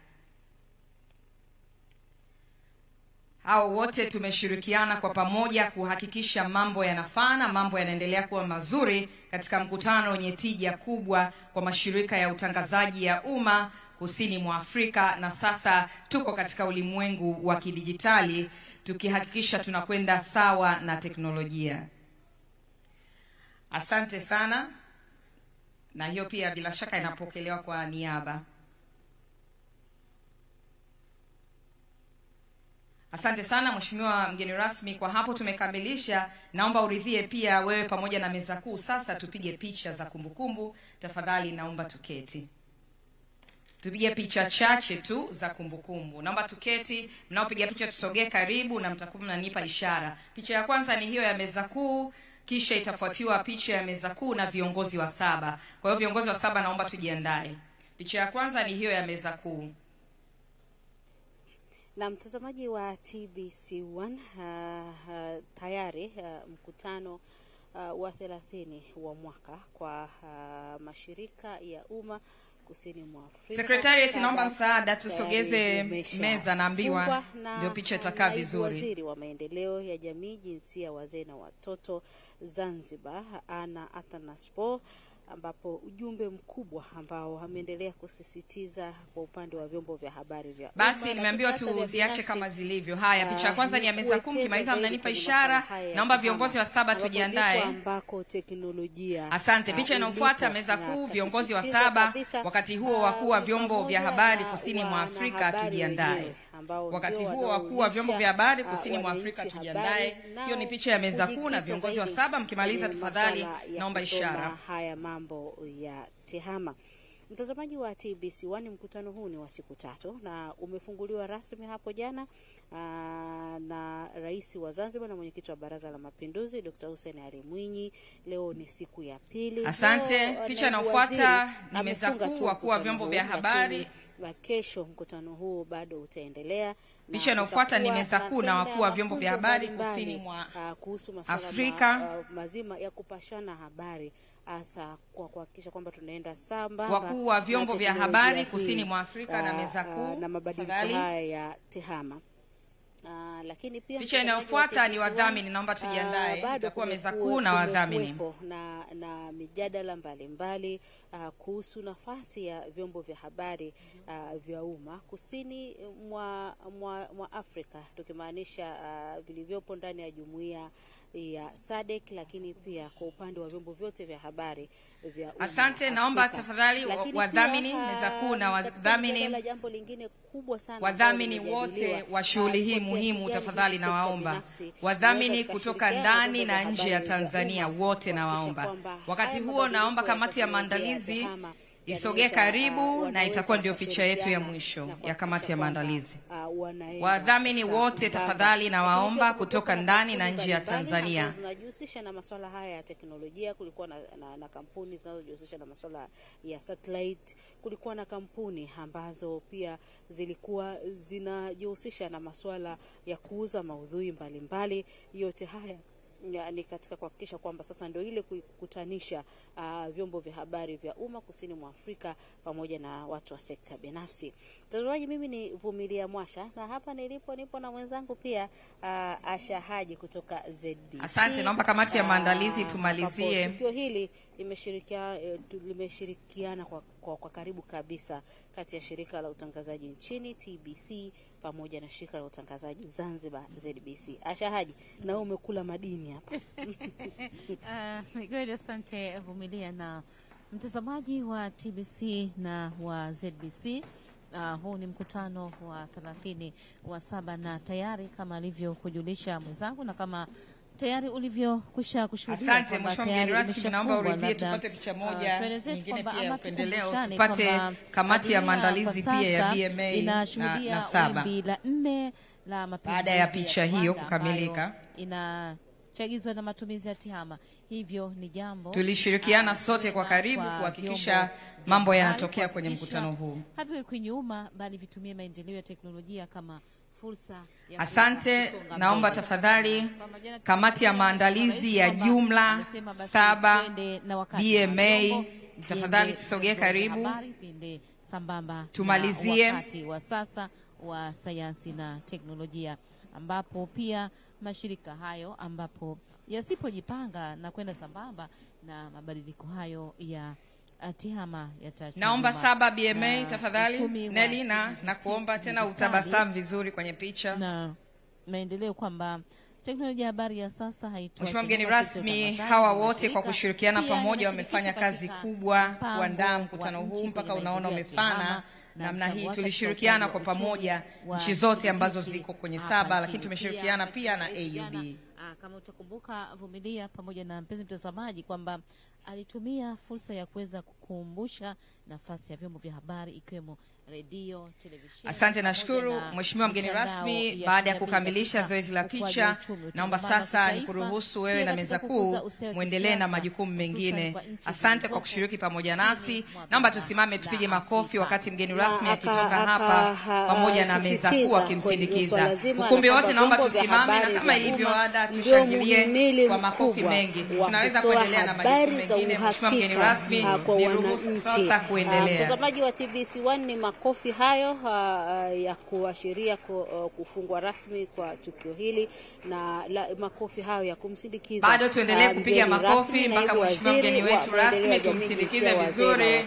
Hao wote tumeshirikiana kwa pamoja kuhakikisha mambo yanafana, mambo yanaendelea kuwa mazuri katika mkutano wenye tija kubwa kwa mashirika ya utangazaji ya umma kusini mwa Afrika, na sasa tuko katika ulimwengu wa kidijitali tukihakikisha tunakwenda sawa na teknolojia. Asante sana. Na hiyo pia bila shaka inapokelewa kwa niaba. Asante sana Mheshimiwa mgeni rasmi. Kwa hapo tumekamilisha. Naomba uridhie pia wewe pamoja na meza kuu sasa tupige picha za kumbukumbu. Tafadhali naomba tuketi. Tupige picha chache tu za kumbukumbu. Naomba tuketi. Mnaopiga picha tusogee karibu na mtakuwa mnanipa ishara. Picha ya kwanza ni hiyo ya meza kuu, kisha itafuatiwa picha ya meza kuu na viongozi wa SABA. Kwa hiyo viongozi wa SABA naomba tujiandae. Picha ya kwanza ni hiyo ya meza kuu. Na mtazamaji wa TBC1, tayari mkutano wa 30 wa mwaka kwa mashirika ya umma kusini mwa Afrika. Secretariat, naomba msaada tusogeze meza, naambiwa ndio picha itakaa vizuri. Waziri wa maendeleo ya jamii, jinsia, wazee na watoto Zanzibar, Ana Atanaspo, ambapo ujumbe mkubwa ambao ameendelea kusisitiza kwa upande wa vyombo vya habari vya umma. Basi nimeambiwa tuziache kama zilivyo. Haya, picha ya kwanza ni ya meza kuu, kimaliza mnanipa ishara. Naomba viongozi wa SABA tujiandae. Ambako teknolojia. Asante. Picha inayofuata meza kuu, viongozi wa SABA. Wakati huo wakuu wa vyombo vya habari kusini mwa Afrika tujiandae. Wakati huo wakuu wa vyombo vya habari kusini mwa Afrika tujiandae. Hiyo ni picha ya meza kuu na viongozi wa SABA. Mkimaliza tafadhali naomba ishara. Haya mambo ya tehama. Mtazamaji wa TBC1, mkutano huu ni wa siku 3 na umefunguliwa rasmi hapo jana na Rais wa Zanzibar na mwenyekiti wa Baraza la Mapinduzi Dr. Hussein Ali Mwinyi. Leo ni siku ya pili. Asante. Picha inayofuata ni meza kuu, wakuu wa vyombo vya habari. Kesho mkutano huu bado utaendelea. Picha inayofuata ni meza kuu na wakuu wa vyombo vya habari kusini mwa Afrika, mazima ya kupashana habari, hasa kwa kuhakikisha kwamba tunaenda sambamba wakuu wa vyombo vya habari kusini mwa Afrika na meza kuu na mabadiliko haya ya tehama. Lakini pia picha inayofuata ni wadhamini, naomba tujiandae. Itakuwa meza kuu na wadhamini na mijadala mbalimbali kuhusu nafasi ya vyombo vya habari vya umma kusini mwa Afrika, tukimaanisha vilivyopo ndani ya jumuiya ya SADC, lakini pia kwa upande wa vyombo vyote vya habari vya umma. Asante. Naomba tafadhali wadhamini, meza kuu na wadhamini, jambo lingine kubwa sana, wadhamini wote wa shughuli hii muhimu, tafadhali na waomba wadhamini kutoka ndani na nje ya Tanzania wote na waomba. Wakati huo naomba kamati ya maandalizi Isogee karibu na itakuwa ndio picha yetu ya mwisho ya kamati ya maandalizi. Wadhamini wote tafadhali na waomba kutoka ndani na nje ya Tanzania. Zinajihusisha na masuala haya ya teknolojia. Kulikuwa na kampuni zinazojihusisha na masuala ya satellite. Kulikuwa na kampuni ambazo pia zilikuwa zinajihusisha na masuala ya kuuza maudhui mbalimbali. Yote haya ni katika kuhakikisha kwamba sasa ndio ile kukutanisha vyombo vya habari vya umma kusini mwa Afrika pamoja na watu wa sekta binafsi. Mtazamaji, mimi ni Vumilia Mwasha na hapa nipo na mwenzangu pia Asha Haji kutoka ZBC. Asante, naomba kamati ya maandalizi tumalizie. Tukio hili limeshirikiana kwa karibu kabisa kati ya shirika la utangazaji nchini TBC pamoja na shirika la utangazaji Zanzibar ZBC. Asha Haji, na umekula madini hapa. Migodi, asante Vumilia na mtazamaji wa TBC na wa ZBC. Huu ni mkutano wa 30 wa SABA na tayari kama alivyokujulisha mwenzangu na kama tayari ulivyokwisha kushuhudia. Asante mheshimiwa mgeni rasmi, naomba urudie tupate picha moja nyingine pia upendeleo, tupate kamati ya maandalizi pia ya BMA na SABA. Baada ya picha hiyo kukamilika, inachagizwa na matumizi ya TEHAMA. Hivyo ni jambo tulishirikiana sote kwa karibu kuhakikisha mambo yanatokea kwenye mkutano huu. Haviwe kunyuma bali vitumie maendeleo ya teknolojia kama fursa ya. Asante, naomba tafadhali kamati ya maandalizi ya jumla SABA BMA tafadhali tusogee karibu sambamba tumalizie wakati wa sasa wa sayansi na teknolojia, ambapo pia mashirika hayo ambapo yasipojipanga na kwenda sambamba na mabadiliko hayo ya TEHAMA yatachukua. Naomba SABA BMA tafadhali Nelly na kuomba tena utabasamu vizuri kwenye picha na maendeleo kwamba teknolojia habari ya sasa haitoki. Mheshimiwa mgeni rasmi, hawa wote kwa kushirikiana pamoja wamefanya kazi kubwa kuandaa mkutano huu mpaka unaona umefana namna hii. Tulishirikiana kwa pamoja nchi zote ambazo ziko kwenye SABA, lakini tumeshirikiana pia na AUB. Kama utakumbuka Vumilia pamoja na mpenzi mtazamaji kwamba alitumia fursa ya kuweza kukumbusha nafasi ya vyombo vya habari ikiwemo redio, televisheni. Asante, nashukuru mheshimiwa mgeni rasmi. Baada ya kukamilisha zoezi la picha, naomba sasa nikuruhusu wewe na meza kuu muendelee na majukumu mengine. Asante kwa kushiriki pamoja nasi. Naomba tusimame tupige makofi wakati mgeni rasmi akitoka hapa pamoja na meza kuu akimsindikiza. Ukumbi wote naomba tusimame na kama ilivyo ada tushangilie kwa makofi mengi. Tunaweza kuendelea na majukumu mengine. Mheshimiwa mgeni rasmi, niruhusu sasa kuendelea. Mtazamaji wa TBC1, ni makofi hayo ya kuashiria kufungwa rasmi kwa tukio hili na makofi hayo ya kumsindikiza. Bado tuendelee kupiga makofi mpaka mheshimiwa mgeni wetu rasmi tumsindikize vizuri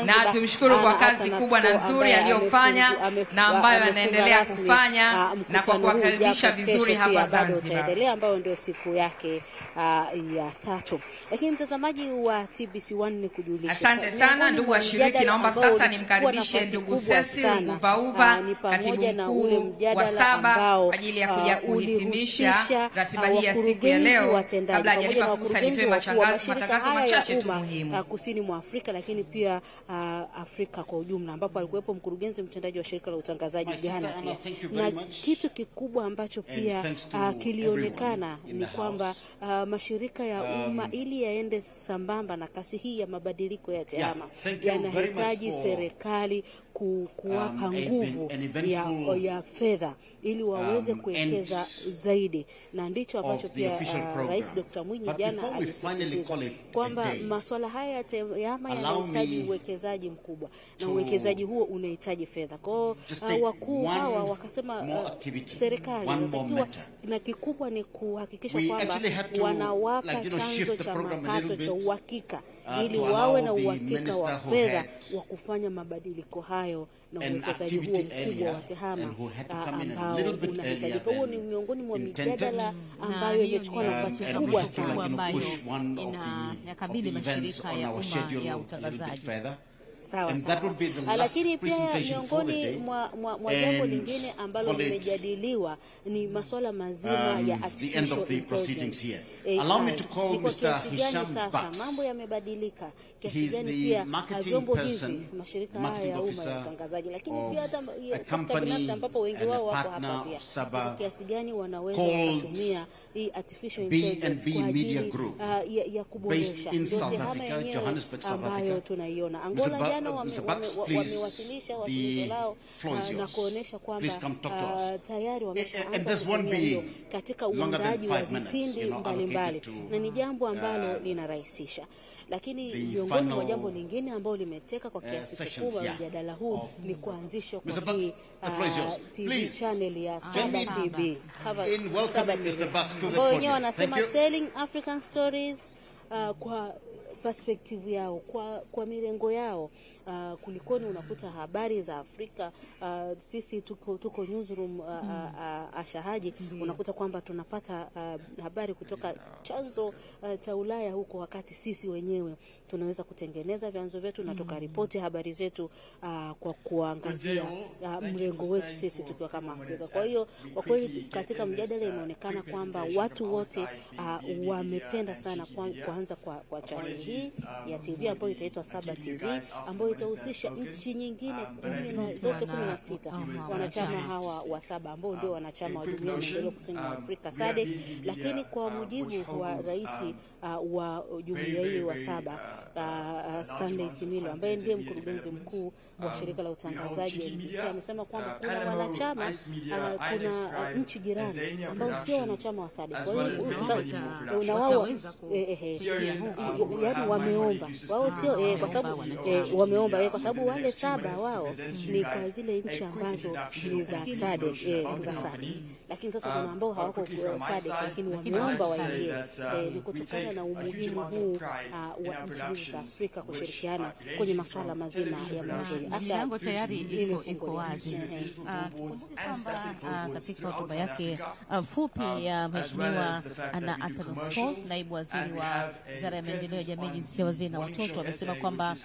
na tumshukuru kwa kazi kubwa na nzuri aliyofanya na ambayo anaendelea kufanya na kwa kuwakaribisha vizuri hapa Zanzibar, ambayo ndio siku yake ya 3. Lakini mtazamaji wa TBC1 ni kujulisha. Asante sana ndugu washiriki, naomba sasa nimkaribishe ndugu Cecil Uvauva, katibu mkuu wa SABA kwa ajili ya kuja kuhitimisha ratiba hii ya siku ya leo. Kabla hajanipa fursa nitoe matangazo machache tu muhimu kusini mwa Afrika, lakini pia Afrika kwa ujumla, ambapo alikuwepo mkurugenzi mtendaji wa shirika la utangazaji jana pia. Na kitu kikubwa ambacho pia kilionekana ni kwamba mashirika ya umma ili yaende sambamba na kasi hii ya mabadiliko ya TEHAMA yanahitaji serikali kuwapa nguvu ya fedha ili waweze kuwekeza zaidi, na ndicho ambacho pia Rais Dr. Mwinyi jana alisisitiza kwamba masuala haya ya TEHAMA yanahitaji uwekezaji mkubwa na uwekezaji huo unahitaji fedha. Kwa wakuu hawa wakasema serikali inatakiwa, na kikubwa ni kuhakikisha kwamba wanawapa chanzo cha mapato cha uhakika ili wawe na uhakika wa fedha wa kufanya mabadiliko hayo na uwekezaji huo mkubwa wa TEHAMA ambao unahitajika. Huo ni miongoni mwa mijadala ambayo imechukua nafasi kubwa sana ambayo inayakabili mashirika ya umma ya utangazaji. Sawa And that sawa. will be the last Lakini pia presentation for the miongoni day. mwa jambo lingine ambalo call it limejadiliwa ni masuala mazima ya the end artificial of the proceedings intelligence. here. Allow me to call Ni kwa Mr. kiasi gani Hisham sasa Bax. mambo yamebadilika, kiasi He's gani the pia marketing vyombo person, hivi, mashirika marketing haya ya umma officer ya utangazaji, lakini of pia hata a sekta company binafsi ambapo wengi and a wao wako partner hapa of pia, SABA kwa kiasi gani wanaweza called wakatumia hii artificial B&B intelligence kwa Media ajili Group, ya kuboresha based in ndio South tehama Africa, yenyewe Johannesburg, South ambayo Africa. tunaiona. Angola jana Mr. Bax, please, wamewasilisha wasilisho lao floor is na yours. kuonesha kwamba Please come talk to us. tayari And wameshaanza this won't kutumia be hiyo katika longer than uundaji wa 5 minutes, vipindi mbalimbali, allocated na ni jambo to, ambalo linarahisisha. Lakini the miongoni mwa final, jambo lingine ambalo limeteka kwa kiasi sessions, kikubwa yeah, mjadala huu ni kuanzishwa kwa Mr. Bax, hii the floor is yours. TV Please, channel ya join me SABA TV, in welcoming Mr. Bax to the ambao wenyewe podium. wanasema Thank you. telling African stories kwa perspective yao, kwa milengo yao. Kulikoni unakuta habari za Afrika, sisi tuko newsroom Ashahaji, unakuta kwamba tunapata habari kutoka chanzo cha Ulaya huko, wakati sisi wenyewe tunaweza kutengeneza vyanzo vyetu na tukaripoti habari zetu kwa kuangazia mrengo wetu sisi tukiwa kama Afrika. Kwa hiyo kwa kweli katika mjadala imeonekana kwamba watu wote wamependa sana kuanza kwa channel hii ya TV ambayo itaitwa SABA TV, ambayo itahusisha nchi nyingine zote 16 wanachama hawa wa SABA ambao ndio wanachama wa Jumuiya ya Maendeleo Kusini mwa Afrika SADC. Lakini kwa mujibu wa rais wa jumuiya hii wa SABA Stanley Similo, ambaye ndiye mkurugenzi mkuu wa shirika la utangazaji NBC, amesema kwamba kuna wanachama kuna nchi jirani ambao sio wanachama wa SADC. Kwa hiyo na wao yaani wameomba wao sio kwa sababu wameomba kwa sababu wale SABA wao ni kwa zile nchi ambazo ni za SADC za SADC, lakini sasa kuna ambao hawako SADC lakini wameomba waingie. Ni kutokana na umuhimu huu wa nchi za Afrika kushirikiana kwenye masuala mazima ya maendeleo. Milango tayari iko wazi. Tukumbuke kwamba katika hotuba yake fupi ya Mheshimiwa Ana Atanaspol, naibu waziri wa Wizara ya Maendeleo ya Jamii, Jinsia, Wazee na Watoto, amesema kwamba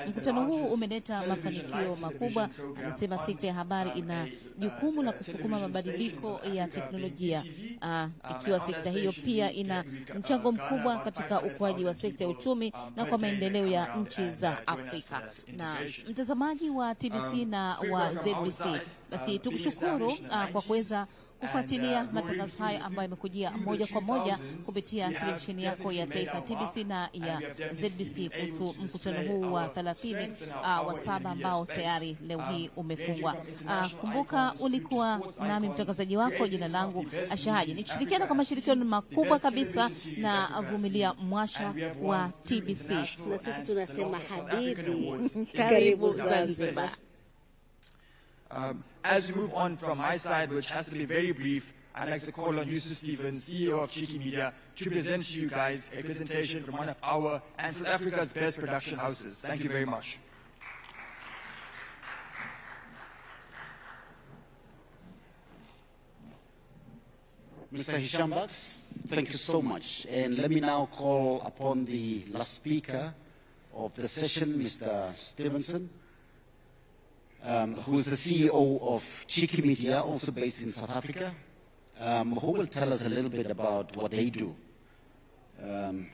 mkutano huu umeleta mafanikio makubwa. Anasema sekta ya habari ina jukumu la kusukuma mabadiliko ya teknolojia, ikiwa sekta hiyo pia ina mchango mkubwa katika ukuaji wa sekta ya uchumi na kwa maendeleo ya nchi za Afrika. Na mtazamaji wa TBC na wa ZBC, basi tukushukuru kwa kuweza kufuatilia matangazo haya ambayo yamekujia moja kwa moja kupitia televisheni yako ya taifa TBC na ya ZBC kuhusu mkutano huu wa 30 wa SABA ambao tayari leo hii umefungwa. Kumbuka ulikuwa nami mtangazaji wako, jina langu Ashahaji, nikishirikiana kwa mashirikiano makubwa kabisa na Vumilia Mwasha wa TBC. Na sisi tunasema hadithi karibu Zanzibar. As we move on from my side, which has to be very brief, I'd like to call on Yusuf Stevens, CEO of Cheeky Media, to present to you guys a presentation from one of our and South Africa's best production houses. Thank you very much. Mr. Hisham Bax, thank you so much. And let me now call upon the last speaker of the session, Mr. Stevenson, who is the CEO of Cheeky Media, also based in South Africa, who will tell us a little bit about what they do. And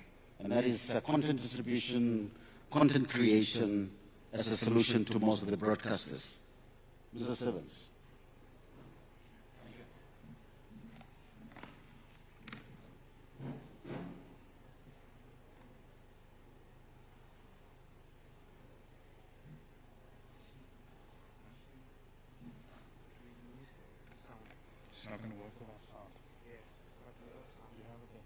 that is content distribution, content creation as a solution to most of the broadcasters. Mr. Stevens. It's not going to work with our sound. Yeah. You have it there.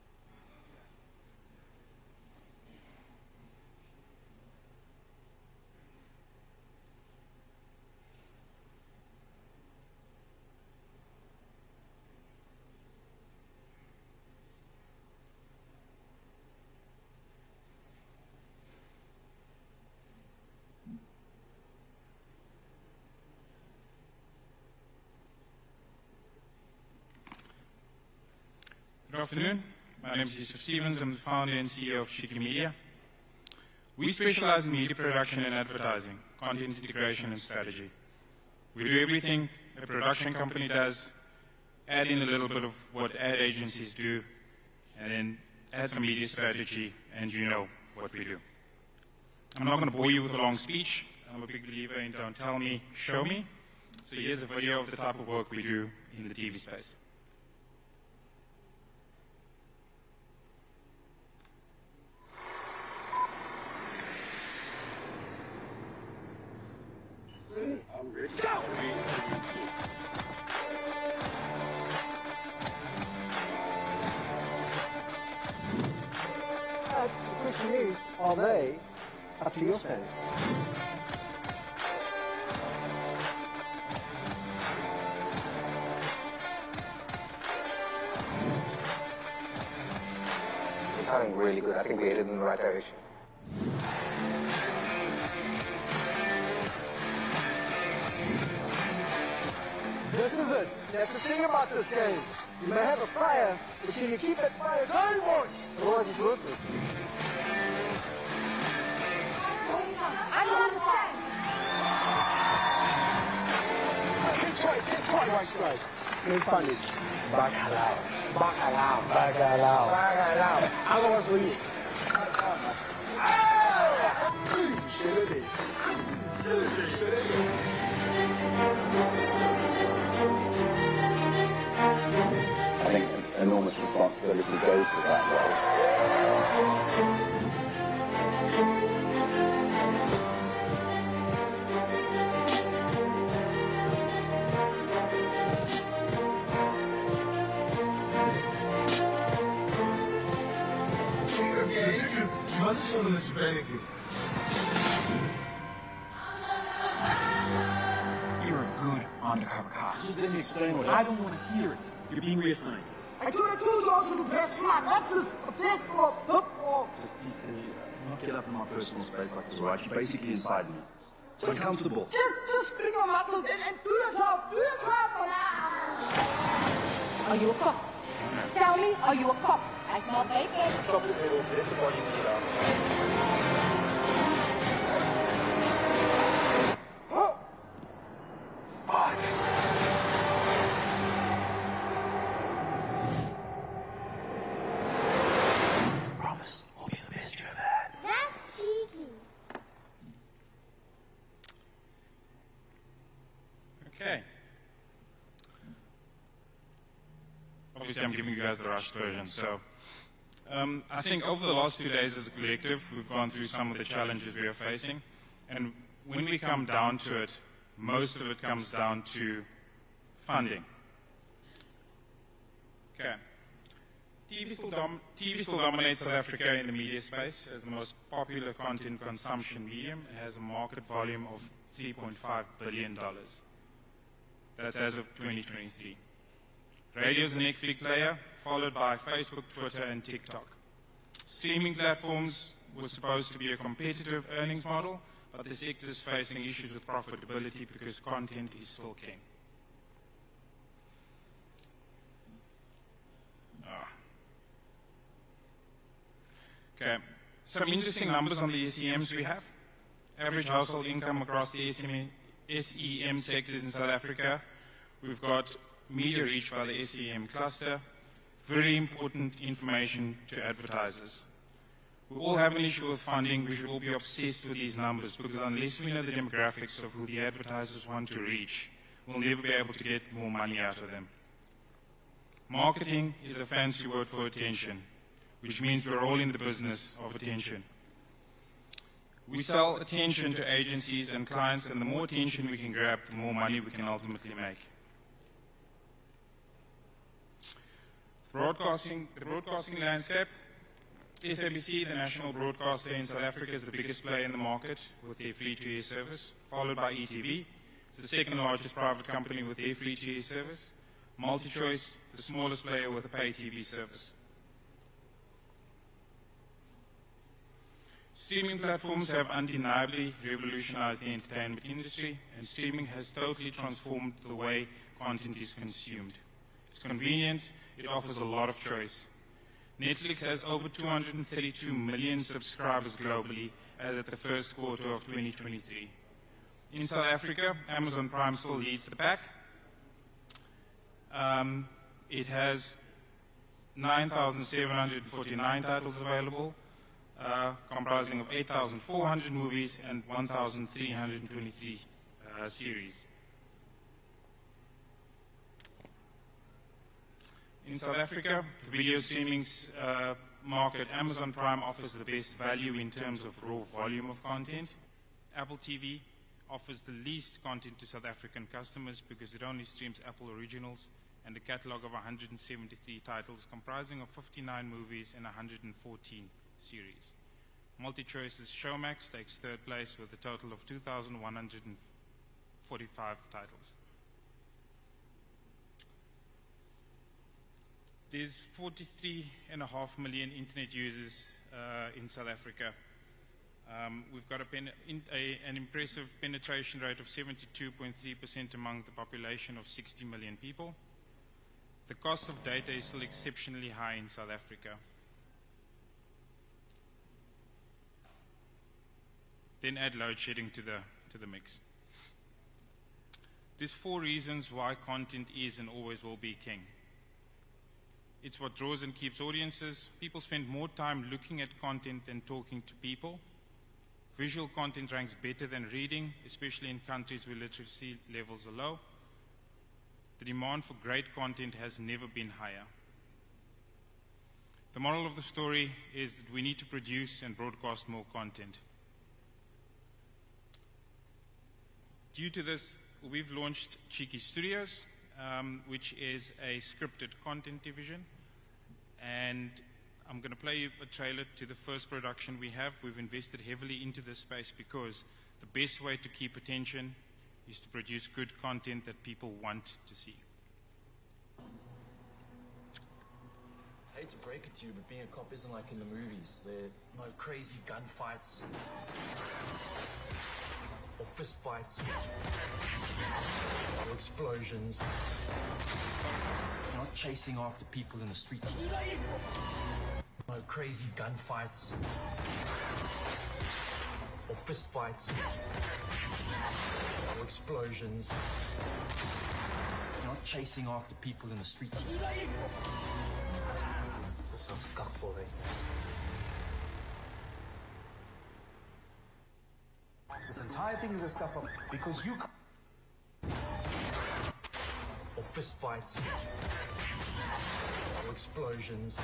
Good afternoon. My name is Yusuf Stevens. I'm the founder and CEO of Cheeky Media. We specialize in media production and advertising, content integration and strategy. We do everything a production company does, add in a little bit of what ad agencies do, and then add some media strategy, and you know what we do. I'm not going to bore you with a long speech. I'm a big believer in don't tell me, show me. So here's a video of the type of work we do in the TV space. The question is, are they up to your standards? It's sounding really good. I think we're headed in the right direction. That's the thing about this game. You may have a fire, but can you keep that fire going, boys? Otherwise it's worthless. I don't understand. Hit twice, white stripes. Make funded. Bacalao. Bacalao. Bacalao. Bacalao. I'll go work for you. Shit it is. Shit it is. I think an enormous responsibility goes with that role. You're a good undercover cop. Just let me explain what I don't want to hear it. You're being reassigned. I told you also to dress smart. That's this a test or football. Just please, can you not get up in my personal space like this, all right? You're basically inside me. It's uncomfortable. Just bring your muscles and do your job. Do your job. Are you a cop? Tell me, are you a cop? I smell bacon. Chop his head off. Let the body bleed out. Fuck. Promise, we'll be the best you ever had. That's cheeky. Okay. Obviously, I'm giving you guys the rushed version. So I think over the last 2 days as a collective, we've gone through some of the challenges we are facing. And when we come down to it, most of it comes down to funding. Okay. TV still dominates South Africa in the media space as the most popular content consumption medium. It has a market volume of $3.5 billion. That's as of 2023. Radio is the next big player, followed by Facebook, Twitter, and TikTok. Streaming platforms were supposed to be a competitive earnings model, but the sector is facing issues with profitability because content is still king. Okay, some interesting numbers on the SEMs we have. Average household income across the SEM sectors in South Africa. We've got media reach by the SEM cluster. Very important information to advertisers. We all have an issue with funding. We should all be obsessed with these numbers because unless we know the demographics of who the advertisers want to reach, we'll never be able to get more money out of them. Marketing is a fancy word for attention, which means we're all in the business of attention. We sell attention to agencies and clients, and the more attention we can grab, the more money we can ultimately make. The broadcasting landscape. SABC, the national broadcaster in South Africa, is the biggest player in the market with their free-to-air service, followed by ETV. It's the second largest private company with their free-to-air service. MultiChoice, the smallest player with a pay TV service. Streaming platforms have undeniably revolutionized the entertainment industry, and streaming has totally transformed the way content is consumed. It's convenient, it offers a lot of choice. Netflix has over 232 million subscribers globally as at the first quarter of 2023. In South Africa, Amazon Prime still leads the pack. It has 9,749 titles available, comprising of 8,400 movies and 1,323 series. In South Africa, the video streaming market, Amazon Prime offers the best value in terms of raw volume of content. Apple TV offers the least content to South African customers because it only streams Apple originals and a catalogue of 173 titles comprising of 59 movies and 114 series. MultiChoice's Showmax takes third place with a total of 2,145 titles. There's 43.5 million internet users in South Africa. We've got an impressive penetration rate of 72.3% among the population of 60 million people. The cost of data is still exceptionally high in South Africa. Then add load shedding to the mix. There's 4 reasons why content is and always will be king. It's what draws and keeps audiences. People spend more time looking at content than talking to people. Visual content ranks better than reading, especially in countries where literacy levels are low. The demand for great content has never been higher. The moral of the story is that we need to produce and broadcast more content. Due to this, we've launched Cheeky Studios, which is a scripted content division. And I'm going to play you a trailer to the first production we have. We've invested heavily into this space because the best way to keep attention is to produce good content that people want to see. I hate to break it to you, but being a cop isn't like in the movies. There are no crazy gunfights or fist fights or explosions. You're not chasing after people in the street. No crazy gunfights or fist fights or explosions. You're not chasing after people in the street. This is scuffle, eh? This entire thing is a stuff up because you or fist fights or explosions.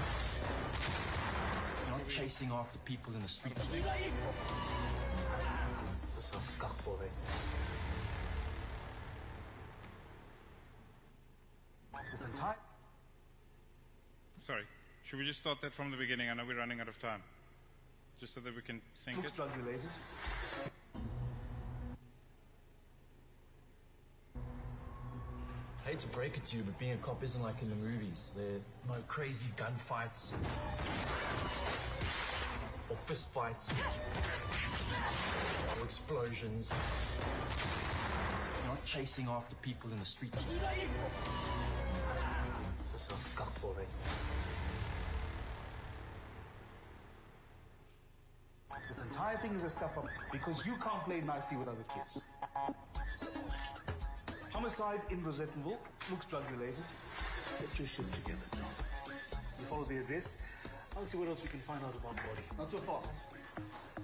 You're not chasing after people in the street. This is scuffle, eh? This entire... Sorry, should we just start that from the beginning? I know we're running out of time. Just so that we can sync it. Looks drug related. I hate to break it to you, but being a cop isn't like in the movies. There are no crazy gunfights or fist fights or explosions. You're not chasing after people in the street. This is scuffle, eh? This entire thing is a stuff up because you can't play nicely with other kids. Homicide in Rosettenville, looks drug related. Get your shit together, John. You follow the address. I'll see what else we can find out about the body. Not so fast.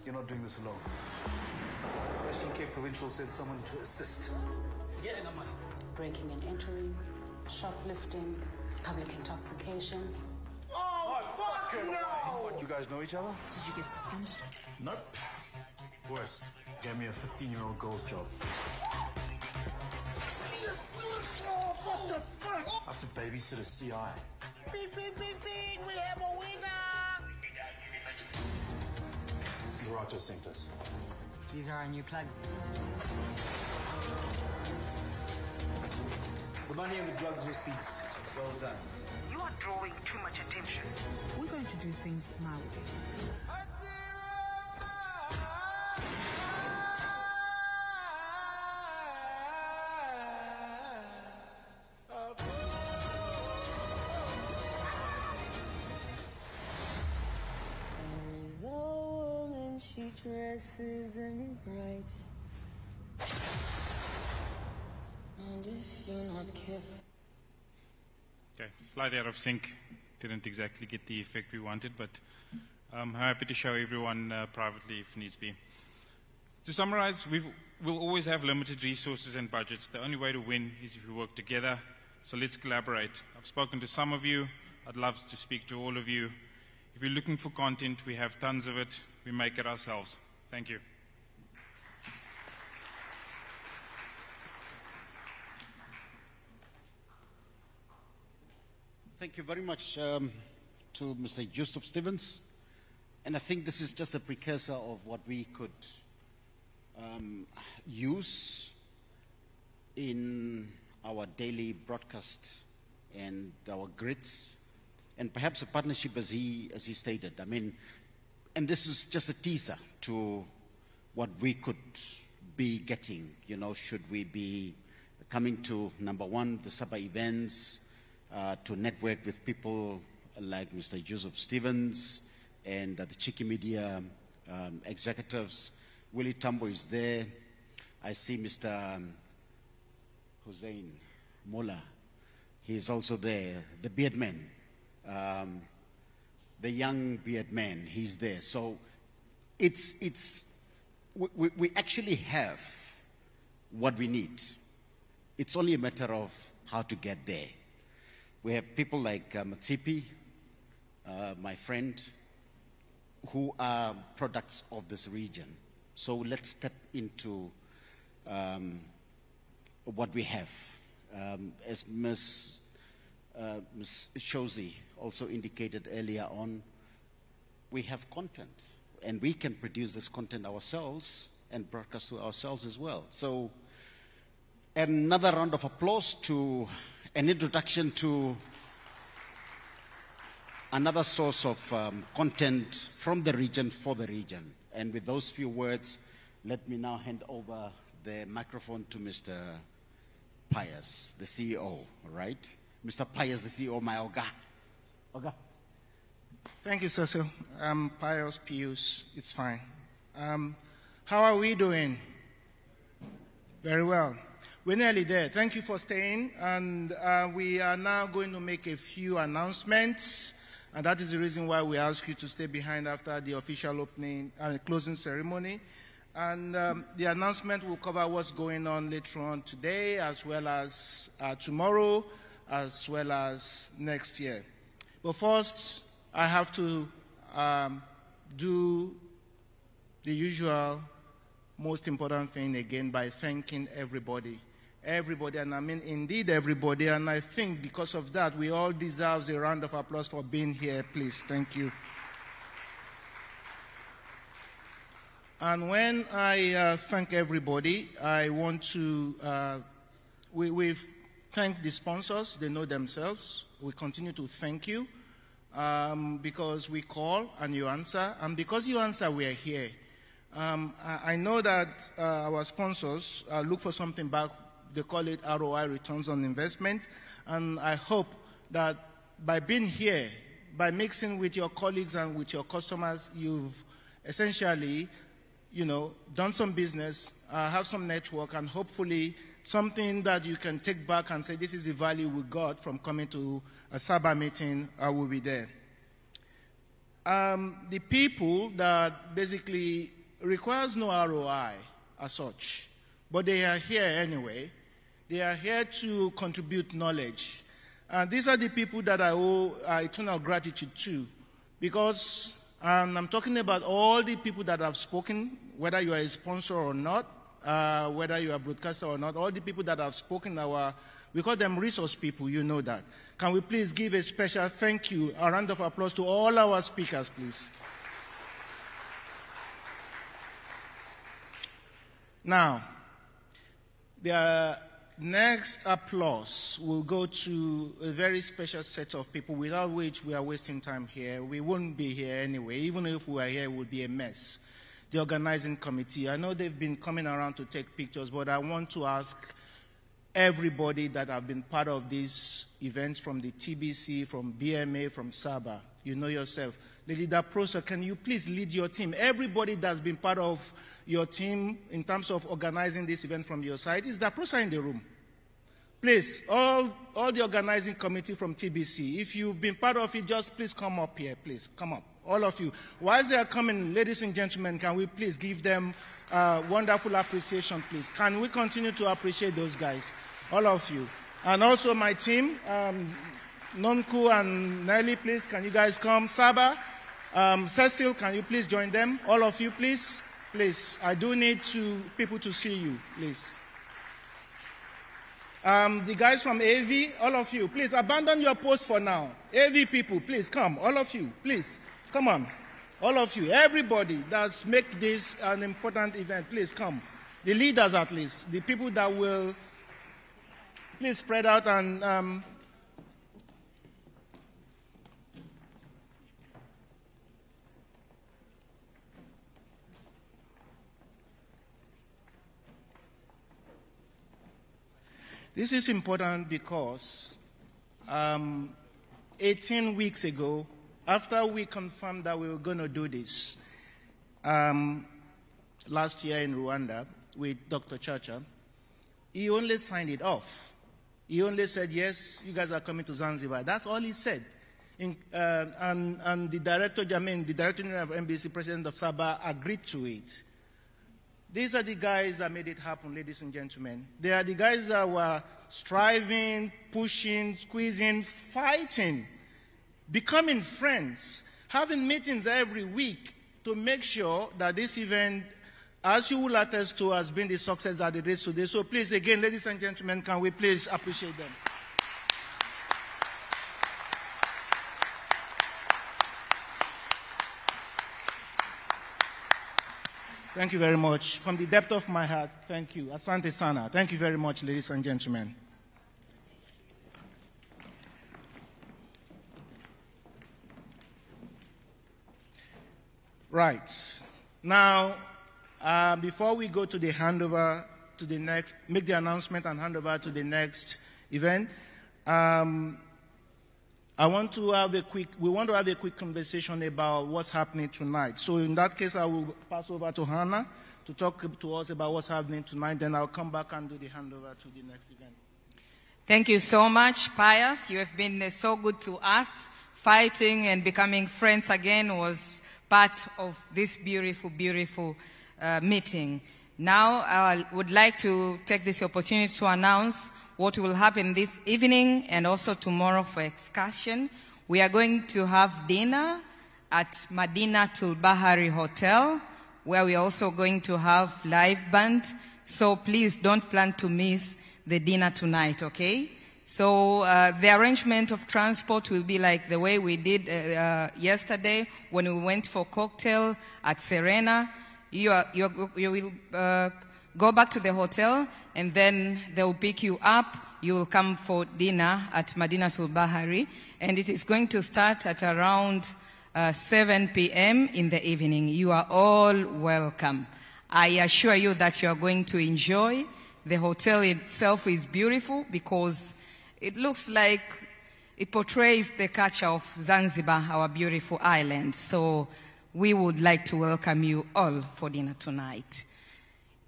You're not doing this alone. Western Cape Provincial sent someone to assist. Get in the money. Breaking and entering, shoplifting, public intoxication. Oh, fuck no! What, you guys know each other? Did you get suspended? Nope. Worse, gave me a 15-year-old girl's job. What the fuck? I have to babysit a CI. Beep, beep, beep, beep. We have a winner! Roger sent us. These are our new plugs. The money and the drugs were seized. Well done. You are drawing too much attention. We're going to do things my way. she dresses in bright. And if you're not careful. Okay, slightly out of sync. Didn't exactly get the effect we wanted, but I'm happy to show everyone privately if needs be. To summarize, we'll always have limited resources and budgets. The only way to win is if we work together. So let's collaborate. I've spoken to some of you. I'd love to speak to all of you. If you're looking for content, we have tons of it. We make it ourselves. Thank you. Thank you very much to Mr. Joseph Stevens. And I think this is just a precursor of what we could use in our daily broadcast and our grids, and perhaps a partnership as he stated. I mean, and this is just a teaser to what we could be getting, you know, should we be coming to, number one, the SABA events, to network with people like Mr. Joseph Stevens and the Cheeky Media executives. Willie Tambo is there. I see Mr. Hussein Mola. He is also there. The beard man, the young beard man, he's there. So we actually have what we need. It's only a matter of how to get there. We have people like Matsipi, my friend, who are products of this region. So let's step into what we have. As Ms. Shozi also indicated earlier on, we have content, and we can produce this content ourselves and broadcast to ourselves as well. So another round of applause to an introduction to another source of content from the region for the region. And with those few words, let me now hand over the microphone to Mr. Pius, the CEO, all right? Mr. Pius, the CEO, my Oga. Oga. Thank you, Cecil. Pius, it's fine. How are we doing? Very well. We're nearly there. Thank you for staying. And we are now going to make a few announcements. And that is the reason why we ask you to stay behind after the official opening and closing ceremony. And the announcement will cover what's going on later on today, as well as tomorrow, as well as next year. But first, I have to do the usual most important thing again by thanking everybody. Everybody, and I mean indeed everybody, and I think because of that, we all deserve a round of applause for being here, please. Thank you. And when I thank everybody, I want to, we've thanked the sponsors, they know themselves. We continue to thank you because we call and you answer, and because you answer, we are here. I know that our sponsors look for something back. They call it ROI, returns on investment. And I hope that by being here, by mixing with your colleagues and with your customers, you've essentially, done some business, have some network, and hopefully something that you can take back and say, this is the value we got from coming to a SABA meeting, will be there. The people that basically requires no ROI as such, but they are here anyway. They are here to contribute knowledge. And these are the people that I owe eternal gratitude to, because I'm talking about all the people that have spoken, whether you are a sponsor or not, whether you are a broadcaster or not, all the people that have spoken, we call them resource people, you know that. Can we please give a special thank you, a round of applause to all our speakers, please. Now, the next applause will go to a very special set of people without which we are wasting time here. We wouldn't be here anyway. Even if we were here, it would be a mess. The organizing committee. I know they've been coming around to take pictures, but I want to ask everybody that have been part of these events, from the TBC, from BMA, from SABA, You know yourself. Lady Daprosa, can you please lead your team? Everybody that's been part of your team in terms of organizing this event from your side, is Daprosa in the room? Please, all the organizing committee from TBC, if you've been part of it, just please come up here, please, come up. All of you. Whilst they are coming, ladies and gentlemen, can we please give them wonderful appreciation, please? Can we continue to appreciate those guys? All of you. And also my team, Nonku and Nelly, please, can you guys come? SABA, Cecil, can you please join them? All of you, please. Please, I do need people to see you, please. The guys from AV, all of you, please abandon your post for now. AV people, please come. All of you, please. Come on. All of you, everybody that's make this an important event, please come. The leaders at least, the people that will, please spread out and this is important because 18 weeks ago, after we confirmed that we were going to do this last year in Rwanda with Dr. Chacha, he only signed it off. He only said, yes, you guys are coming to Zanzibar. That's all he said. And the Director General of NBC, President of SABA, agreed to it. These are the guys that made it happen, ladies and gentlemen. They are the guys that were striving, pushing, squeezing, fighting, becoming friends, having meetings every week to make sure that this event, as you will attest to, has been the success that it is today. So please, again, ladies and gentlemen, can we please appreciate them? Thank you very much. From the depth of my heart, thank you. Asante sana. Thank you very much, ladies and gentlemen. Right. Now, before we go to the handover to the next, make the announcement and hand over to the next event, we want to have a quick conversation about what's happening tonight. So in that case, I will pass over to Hannah to talk to us about what's happening tonight. Then I'll come back and do the handover to the next event. Thank you so much, Pius. You have been so good to us. Fighting and becoming friends again was part of this beautiful, beautiful meeting. Now, I would like to take this opportunity to announce what will happen this evening and also tomorrow for excursion. We are going to have dinner at Madinatul Bahari Hotel, where we are also going to have live band. So please don't plan to miss the dinner tonight, okay? So the arrangement of transport will be like the way we did yesterday when we went for cocktail at Serena. You will go back to the hotel, and then they will pick you up. You will come for dinner at Madinatul Bahari, and it is going to start at around 7 p.m. in the evening. You are all welcome. I assure you that you are going to enjoy. The hotel itself is beautiful because it looks like it portrays the culture of Zanzibar, our beautiful island. So we would like to welcome you all for dinner tonight.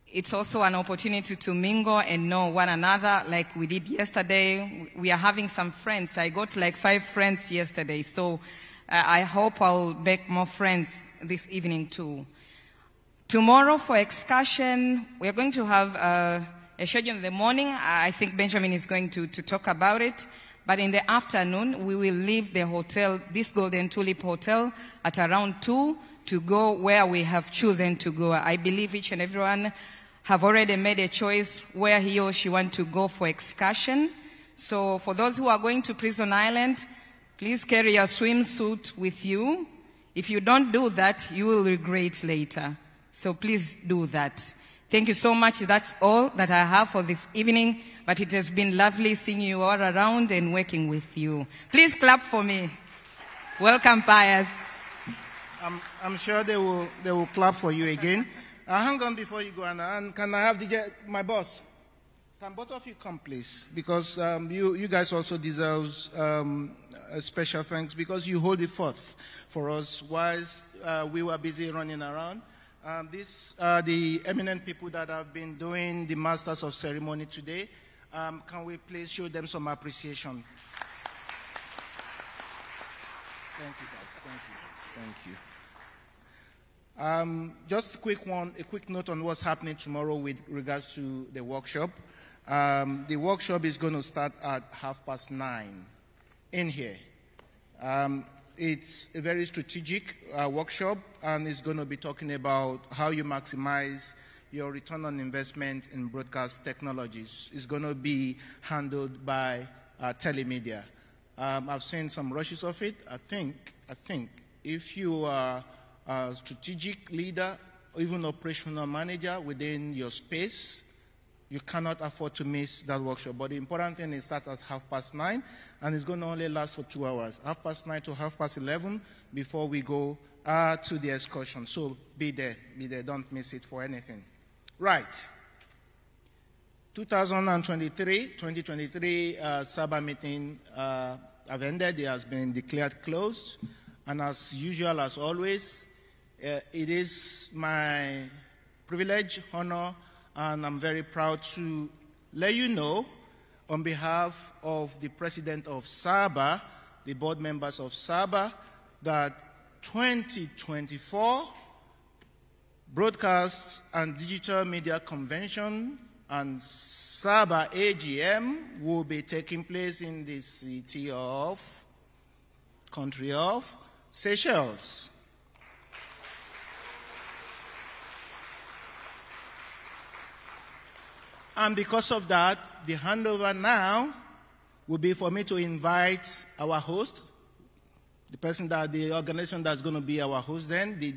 It's also an opportunity to mingle and know one another like we did yesterday. We are having some friends. I got like 5 friends yesterday. So I hope I'll make more friends this evening too. Tomorrow for excursion, we are going to have a schedule in the morning. I think Benjamin is going to talk about it. But in the afternoon, we will leave the hotel, this Golden Tulip Hotel, at around 2 to go where we have chosen to go. I believe each and everyone have already made a choice where he or she want to go for excursion. So for those who are going to Prison Island, please carry your swimsuit with you. If you don't do that, you will regret later. So please do that. Thank you so much. That's all that I have for this evening, but it has been lovely seeing you all around and working with you. Please clap for me. Welcome, Pius. I'm sure they will clap for you again. Hang on before you go, Anna. And can I have my boss? Can both of you come, please? Because you guys also deserve a special thanks because you hold the fort for us whilst we were busy running around. These are the eminent people that have been doing the Masters of Ceremony today. Can we please show them some appreciation? Thank you, guys. Thank you. Just a quick note on what's happening tomorrow with regards to the workshop. The workshop is going to start at 9:30 in here. It's a very strategic workshop, and it's going to be talking about how you maximize your return on investment in broadcast technologies. It's going to be handled by Telemedia. I've seen some rushes of it. I think if you are a strategic leader, or even operational manager within your space, you cannot afford to miss that workshop. But the important thing is it starts at 9:30, and it's going to only last for 2 hours, 9:30 to 11:30 before we go to the excursion. So be there, don't miss it for anything. Right. 2023 SABA meeting have ended. It has been declared closed. And as usual, as always, it is my privilege, honor, and I'm very proud to let you know on behalf of the president of SABA, the board members of SABA, that 2024 Broadcast and Digital Media Convention and SABA AGM will be taking place in the country of Seychelles. And because of that, the handover now will be for me to invite our host, the organization that's going to be our host then, the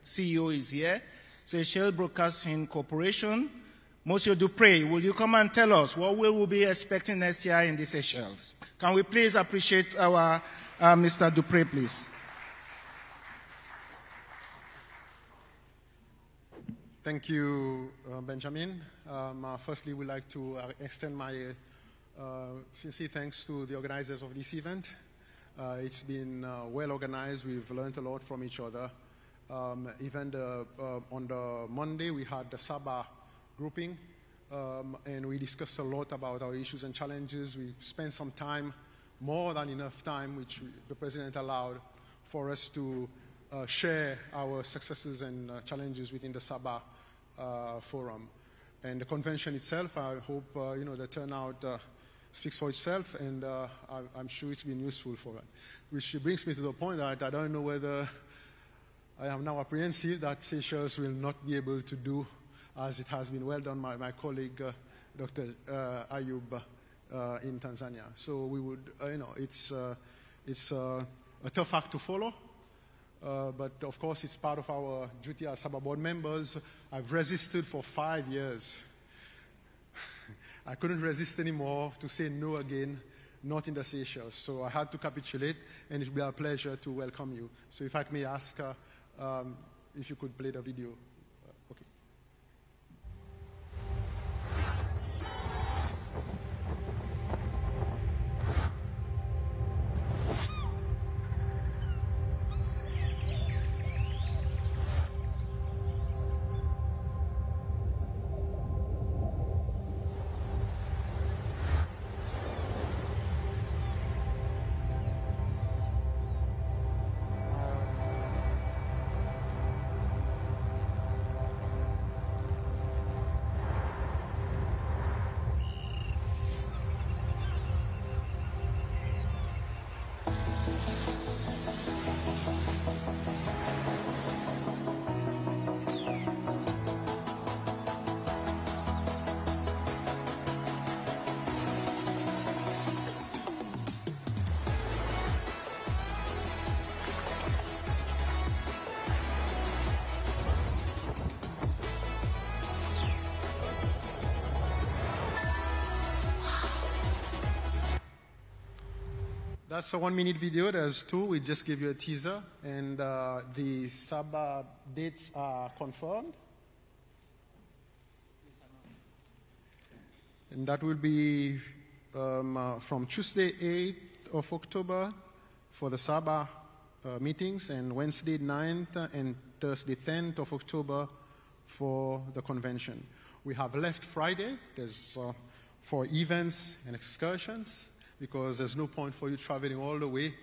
CEO is here, Seychelles Broadcasting Corporation. Monsieur Dupré, will you come and tell us what we will be expecting next year in the Seychelles? Can we please appreciate our Mr. Dupré, please? Thank you, Benjamin. Firstly, we'd like to extend my sincere thanks to the organizers of this event. It's been well organized. We've learned a lot from each other. Even on the Monday, we had the SABA grouping, and we discussed a lot about our issues and challenges. We spent some time, more than enough time, which the President allowed for us to share our successes and challenges within the SABA forum. And the convention itself, I hope the turnout speaks for itself, and I'm sure it's been useful for us. Which brings me to the point that I don't know whether I am now apprehensive that Seychelles will not be able to do as it has been well done by my colleague, Dr. Ayub, in Tanzania. So we would, it's a tough act to follow. But of course, it's part of our duty as SABA board members. I've resisted for 5 years. I couldn't resist anymore to say no again, not in the Seychelles. So I had to capitulate, and it will be a pleasure to welcome you. So if I may ask if you could play the video. Okay. That's a 1-minute video. There's 2. We just give you a teaser. And the SABA dates are confirmed. And that will be from Tuesday 8th of October for the SABA meetings, and Wednesday 9th and Thursday 10th of October for the convention. We have left Friday for events and excursions, because there's no point for you traveling all the way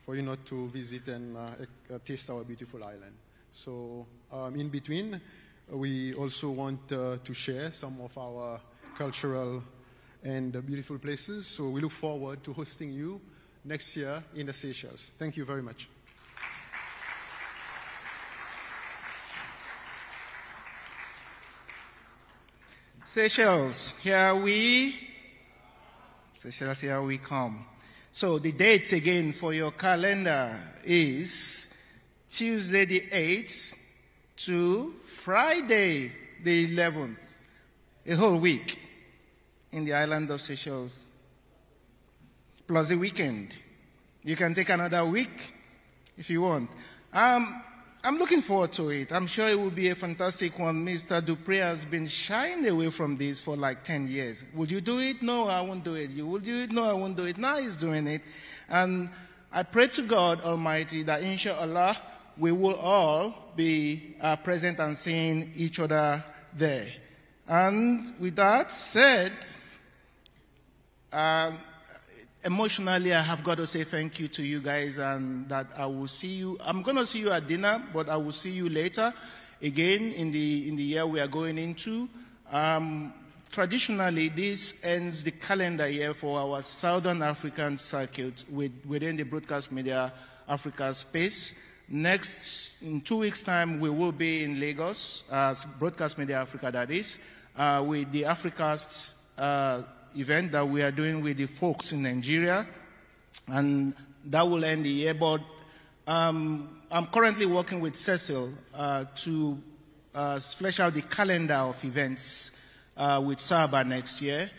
for you not to visit and taste our beautiful island. So in between, we also want to share some of our cultural and beautiful places. So we look forward to hosting you next year in the Seychelles. Thank you very much. Seychelles, here we come. So the dates again for your calendar is Tuesday the 8th to Friday the 11th, a whole week in the island of Seychelles, plus a weekend. You can take another week if you want. I'm looking forward to it. I'm sure it will be a fantastic one. Mr. Dupree has been shying away from this for like 10 years. Would you do it? No, I won't do it. You will do it? No, I won't do it. Now he's doing it. And I pray to God Almighty that inshallah we will all be present and seeing each other there. And with that said, emotionally, I have got to say thank you to you guys, and that I will see you. I'm going to see you at dinner, but I will see you later again in the year we are going into. Traditionally, this ends the calendar year for our Southern African circuit within the Broadcast Media Africa space. Next, in 2 weeks' time, we will be in Lagos, Broadcast Media Africa, that is, with the Africast event that we are doing with the folks in Nigeria, and that will end the year. But I'm currently working with Cecil to flesh out the calendar of events with SABA next year,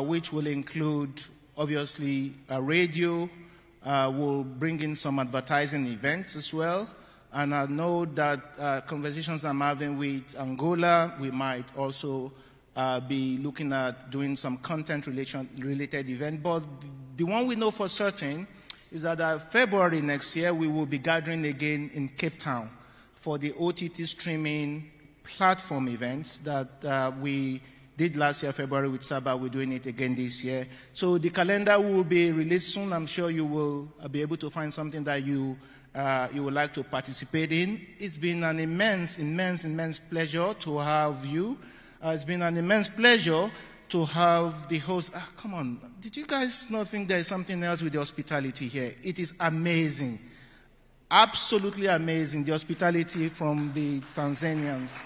which will include, obviously, radio. We'll bring in some advertising events as well. And I know that conversations I'm having with Angola, we might also be looking at doing some content-related event. But the one we know for certain is that February next year, we will be gathering again in Cape Town for the OTT streaming platform events that we did last year, February, with SABA. We're doing it again this year. So the calendar will be released soon. I'm sure you will be able to find something that you would like to participate in. It's been an immense pleasure to have you. It's been an immense pleasure to have the host. Come on, did you guys not think there's something else with the hospitality here? It is amazing. Absolutely amazing, the hospitality from the Tanzanians.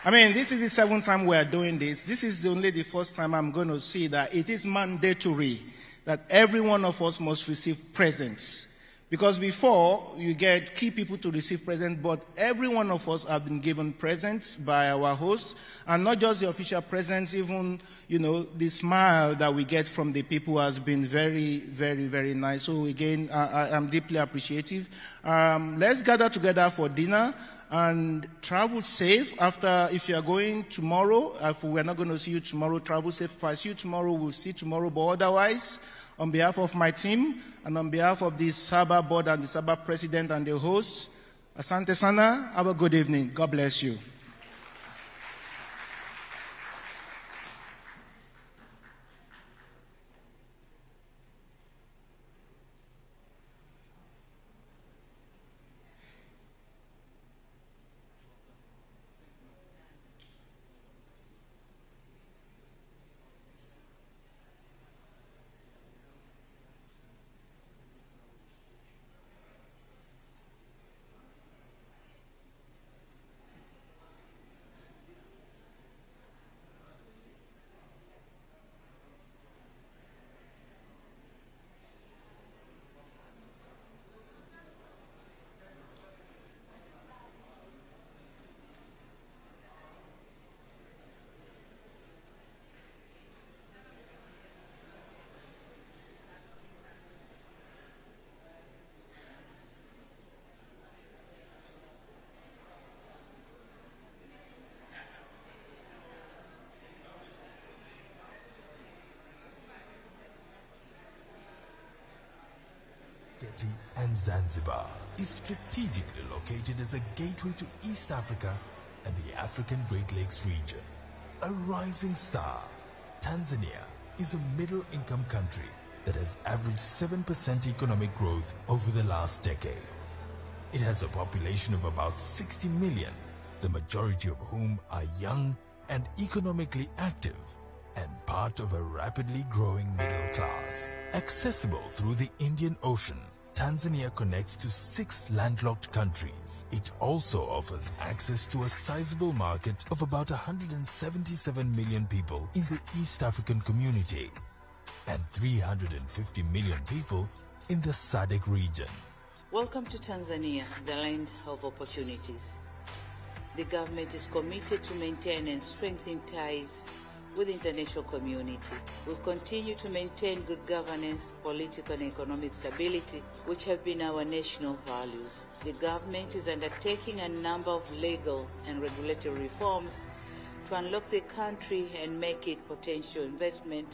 I mean, this is the 7th time we are doing this. This is only the first time I'm going to see that it is mandatory that every one of us must receive presents. Because before, you get key people to receive presents, but every one of us have been given presents by our hosts, and not just the official presents, even, the smile that we get from the people has been very, very, very nice. So again, I'm deeply appreciative. Let's gather together for dinner and travel safe if you are going tomorrow. If we're not going to see you tomorrow, travel safe. If I see you tomorrow, we'll see you tomorrow, but otherwise, on behalf of my team and on behalf of the SABA board and the SABA president and the hosts, asante sana, have a good evening. God bless you. Zanzibar is strategically located as a gateway to East Africa and the African Great Lakes region. A rising star, Tanzania is a middle-income country that has averaged 7% economic growth over the last decade. It has a population of about 60 million, the majority of whom are young and economically active, and part of a rapidly growing middle class. Accessible through the Indian Ocean, Tanzania connects to 6 landlocked countries. It also offers access to a sizable market of about 177 million people in the East African community and 350 million people in the SADC region. Welcome to Tanzania, the land of opportunities. The government is committed to maintain and strengthen ties with the international community. We'll continue to maintain good governance, political and economic stability, which have been our national values. The government is undertaking a number of legal and regulatory reforms to unlock the country and make it potential investment